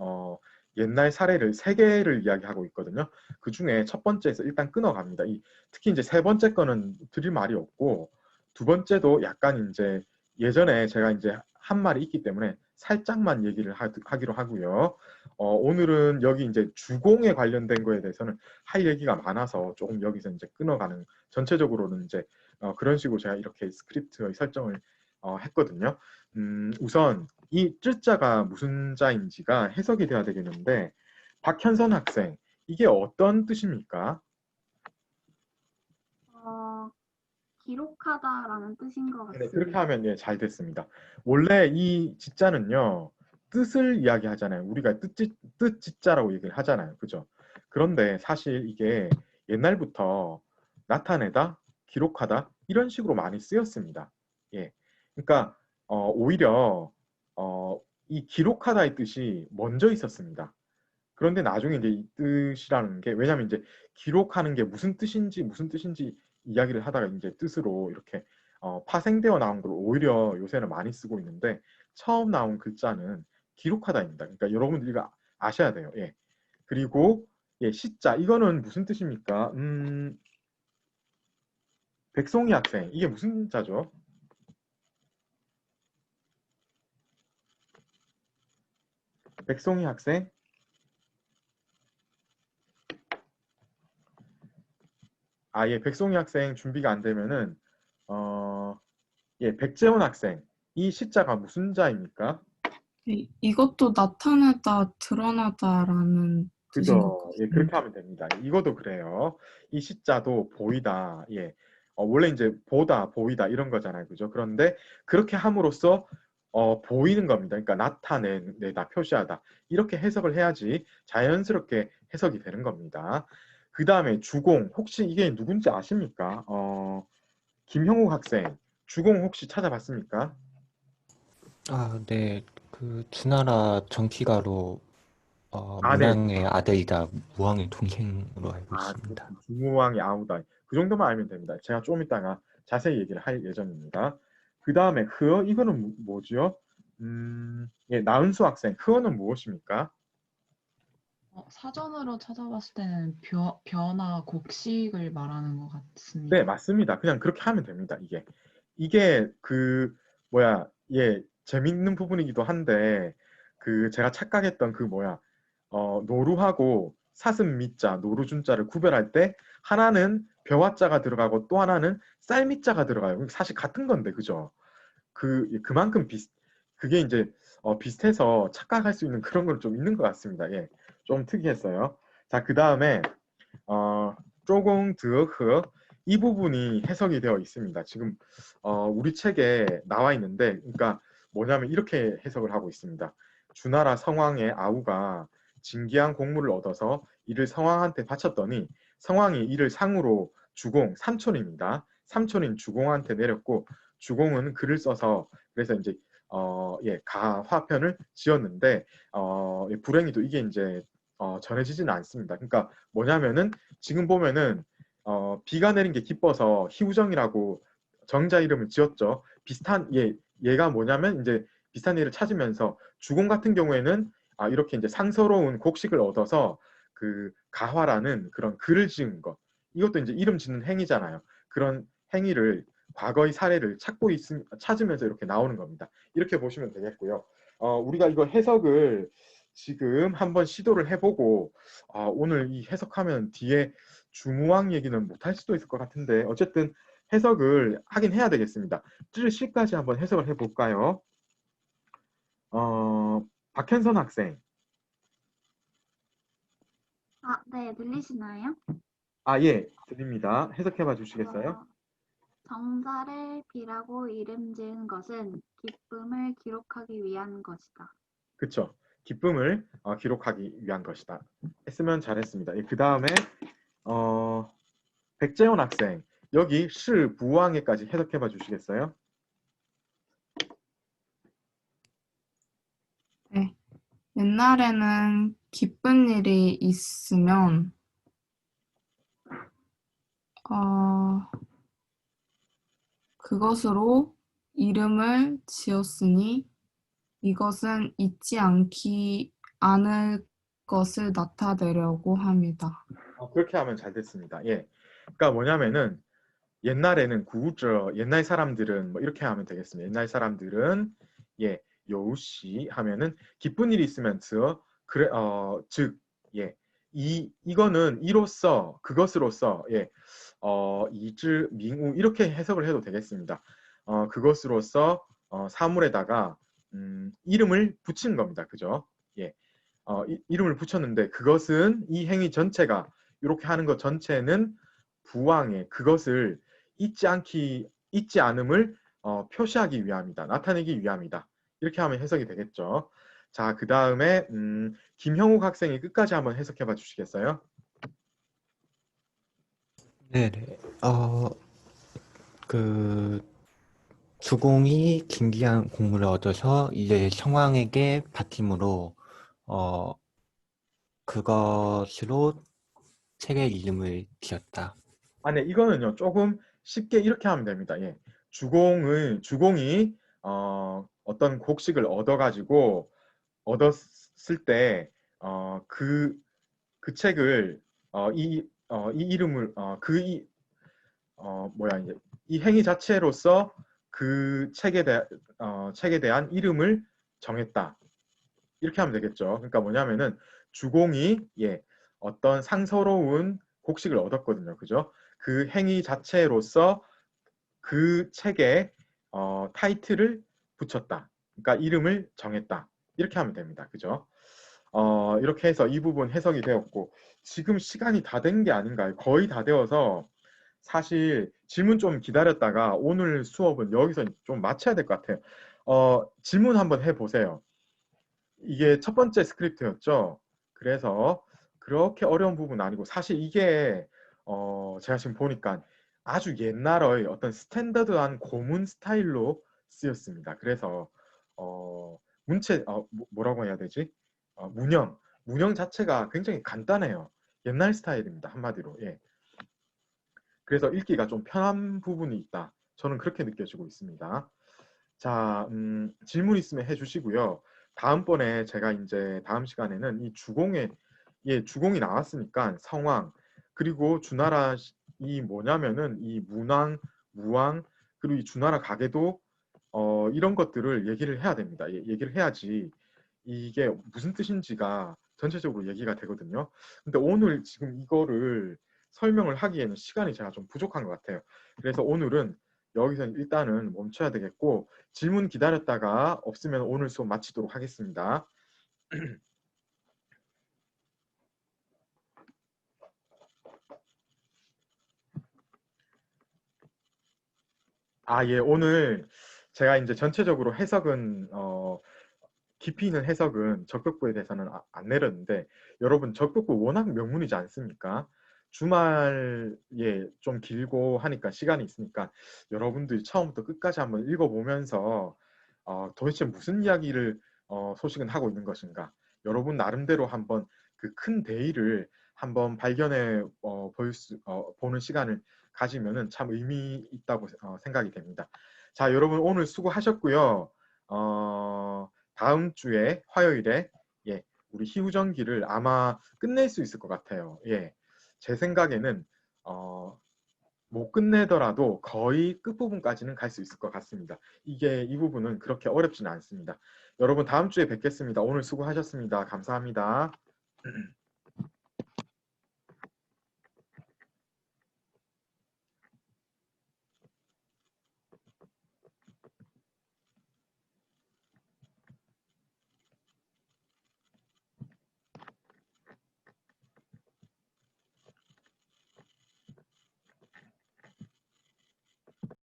옛날 사례를 3개를 이야기하고 있거든요. 그 중에 첫 번째에서 일단 끊어갑니다. 특히 이제 세 번째 거는 드릴 말이 없고 두 번째도 약간 이제 예전에 제가 이제 한 말이 있기 때문에 살짝만 얘기를 하기로 하고요. 오늘은 여기 이제 주공에 관련된 거에 대해서는 할 얘기가 많아서 조금 여기서 이제 끊어가는 전체적으로는 이제 그런 식으로 제가 이렇게 스크립트의 설정을 했거든요. 우선 이 쯔자가 무슨 자인지가 해석이 돼야 되겠는데 박현선 학생 이게 어떤 뜻입니까? 기록하다라는 뜻인 것 네, 같습니다. 그렇게 하면 예, 잘 됐습니다. 원래 이 지자는요 뜻을 이야기하잖아요. 우리가 뜻지자라고 얘기를 하잖아요. 그죠? 그런데 사실 이게 옛날부터 나타내다, 기록하다 이런 식으로 많이 쓰였습니다. 예, 그러니까 오히려 이 기록하다의 뜻이 먼저 있었습니다. 그런데 나중에 이제 이 뜻이라는 게 왜냐하면 이제 기록하는 게 무슨 뜻인지 이야기를 하다가 이제 뜻으로 이렇게 파생되어 나온 걸 오히려 요새는 많이 쓰고 있는데 처음 나온 글자는 기록하다입니다. 그러니까 여러분들이 아셔야 돼요. 예. 그리고 예, 시자 이거는 무슨 뜻입니까? 백송이 학생 이게 무슨 자죠? 백송이 학생 예, 백송이 학생 준비가 안 되면은 예, 백재원 학생 이 시자가 무슨 자입니까? 이것도 나타내다, 드러나다라는 뜻인 것 그죠? 예, 그렇게 하면 됩니다. 이것도 그래요. 이 시자도 보이다. 예. 원래 이제 보다, 보이다 이런 거잖아요. 그죠? 그런데 그렇게 함으로써 보이는 겁니다. 그러니까 나타내다, 표시하다. 이렇게 해석을 해야지 자연스럽게 해석이 되는 겁니다. 그 다음에 주공. 혹시 이게 누군지 아십니까? 김형욱 학생. 주공 혹시 찾아봤습니까? 네. 그 주나라 정기가로 네. 문왕의 아들이다 무왕의 동생으로 알고 있습니다. 무왕의 아우다. 그 정도만 알면 됩니다. 제가 좀 이따가 자세히 얘기를 할 예정입니다. 그 다음에 흐어 이거는 뭐죠? 예, 나은수 학생 흐어는 무엇입니까? 사전으로 찾아봤을 때는 변화, 곡식을 말하는 것 같습니다. 네, 맞습니다. 그냥 그렇게 하면 됩니다. 이게 그 예, 재밌는 부분이기도 한데 그 제가 착각했던 그 노루하고 사슴 밑자, 노루준자를 구별할 때 하나는 벼화자가 들어가고 또 하나는 쌀밑자가 들어가요. 사실 같은 건데, 그죠? 그만큼 그게 이제 비슷해서 착각할 수 있는 그런 건 좀 있는 것 같습니다. 예, 좀 특이했어요. 자, 그 다음에 쪼공 드허 이 부분이 해석이 되어 있습니다. 지금 우리 책에 나와 있는데, 그러니까 뭐냐면 이렇게 해석을 하고 있습니다. 주나라 성왕의 아우가 진귀한 곡물을 얻어서 이를 성왕한테 바쳤더니 성왕이 이를 상으로 주공, 삼촌입니다. 삼촌인 주공한테 내렸고 주공은 글을 써서 그래서 이제 예, 가화편을 지었는데 예, 불행히도 이게 이제 전해지지는 않습니다. 그러니까 뭐냐면은 지금 보면은 비가 내린 게 기뻐서 희우정이라고 정자 이름을 지었죠. 비슷한 얘가 뭐냐면 이제 비슷한 일을 찾으면서 주공 같은 경우에는 이렇게 이제 상서로운 곡식을 얻어서 그 가화라는 그런 글을 지은 것, 이것도 이제 이름 짓는 행위잖아요. 그런 행위를 과거의 사례를 찾으면서 이렇게 나오는 겁니다. 이렇게 보시면 되겠고요. 우리가 이거 해석을 지금 한번 시도를 해보고 오늘 이 해석하면 뒤에 중우왕 얘기는 못할 수도 있을 것 같은데 어쨌든 해석을 하긴 해야 되겠습니다. 쯔시까지 한번 해석을 해볼까요? 박현선 학생. 네, 들리시나요? 예, 들립니다. 해석해봐 주시겠어요? 정자를 B라고 이름 지은 것은 기쁨을 기록하기 위한 것이다. 그쵸. 기쁨을 기록하기 위한 것이다. 했으면 잘했습니다. 그 다음에 백재원 학생. 여기 시 부왕에까지 해석해봐 주시겠어요? 네. 옛날에는 기쁜 일이 있으면 그것으로 이름을 지었으니 이것은 잊지 않을 것을 나타내려고 합니다. 그렇게 하면 잘 됐습니다. 예. 그러니까 뭐냐면은 옛날에는 구우저 옛날 사람들은 뭐 이렇게 하면 되겠습니다. 옛날 사람들은 예, 요시 하면은 기쁜 일이 있으면 즉 이거는 이로써 그것으로써 이즈 밍우 이렇게 해석을 해도 되겠습니다. 그것으로써 사물에다가 이름을 붙인 겁니다. 그죠? 예. 이름을 붙였는데 그것은 이 행위 전체가 이렇게 하는 것 전체는 부왕의 그것을 잊지 않음을 표시하기 위함이다. 나타내기 위함이다. 이렇게 하면 해석이 되겠죠. 자, 그 다음에 김형욱 학생이 끝까지 한번 해석해 봐 주시겠어요? 네네. 주공이 긴기한 공물을 얻어서 이제 성왕에게 바팀으로 그것으로 책의 이름을 지었다. 네, 이거는요 조금 쉽게 이렇게 하면 됩니다. 예, 주공이 어떤 곡식을 얻어가지고 얻었을 때 그 책을 이 이름을 이제 이 행위 자체로서 그 책에 대한 이름을 정했다. 이렇게 하면 되겠죠. 그러니까 뭐냐면은 주공이 어떤 상서로운 곡식을 얻었거든요. 그죠? 그 행위 자체로서 그 책에 타이틀을 붙였다. 그러니까 이름을 정했다. 이렇게 하면 됩니다. 그죠? 이렇게 해서 이 부분 해석이 되었고 지금 시간이 다 된 게 아닌가요? 거의 다 되어서 사실 질문 좀 기다렸다가 오늘 수업은 여기서 좀 마쳐야 될 것 같아요. 질문 한번 해보세요. 이게 첫 번째 스크립트였죠. 그래서 그렇게 어려운 부분은 아니고 사실 이게 제가 지금 보니까 아주 옛날의 어떤 스탠더드한 고문 스타일로 쓰였습니다. 그래서 문체 뭐라고 해야 되지? 문형 자체가 굉장히 간단해요. 옛날 스타일입니다. 한마디로. 예. 그래서 읽기가 좀 편한 부분이 있다. 저는 그렇게 느껴지고 있습니다. 자, 질문 있으면 해주시고요. 다음번에 제가 이제 다음 시간에는 이 주공이 나왔으니까 성왕 그리고 주나라 이 뭐냐면은 이 문왕, 무왕 그리고 이 주나라 가계도 이런 것들을 얘기를 해야 됩니다. 얘기를 해야지 이게 무슨 뜻인지가 전체적으로 얘기가 되거든요. 근데 오늘 지금 이거를 설명을 하기에는 시간이 제가 좀 부족한 것 같아요. 그래서 오늘은 여기서 일단은 멈춰야 되겠고 질문 기다렸다가 없으면 오늘 수업 마치도록 하겠습니다. 예, 오늘 제가 이제 전체적으로 해석은 깊이 있는 해석은 적벽부에 대해서는 안 내렸는데 여러분 적벽부 워낙 명문이지 않습니까? 주말에 좀 길고 하니까 시간이 있으니까 여러분들이 처음부터 끝까지 한번 읽어보면서 도대체 무슨 이야기를 소식은 하고 있는 것인가? 여러분 나름대로 한번 그 큰 대의를 한번 발견해 보는 시간을 가지면은 참 의미 있다고 생각이 됩니다. 자, 여러분 오늘 수고하셨고요. 다음 주에 화요일에 우리 희우전기를 아마 끝낼 수 있을 것 같아요. 제 생각에는 못 끝내더라도 거의 끝부분까지는 갈 수 있을 것 같습니다. 이 부분은 그렇게 어렵지는 않습니다. 여러분 다음 주에 뵙겠습니다. 오늘 수고하셨습니다. 감사합니다.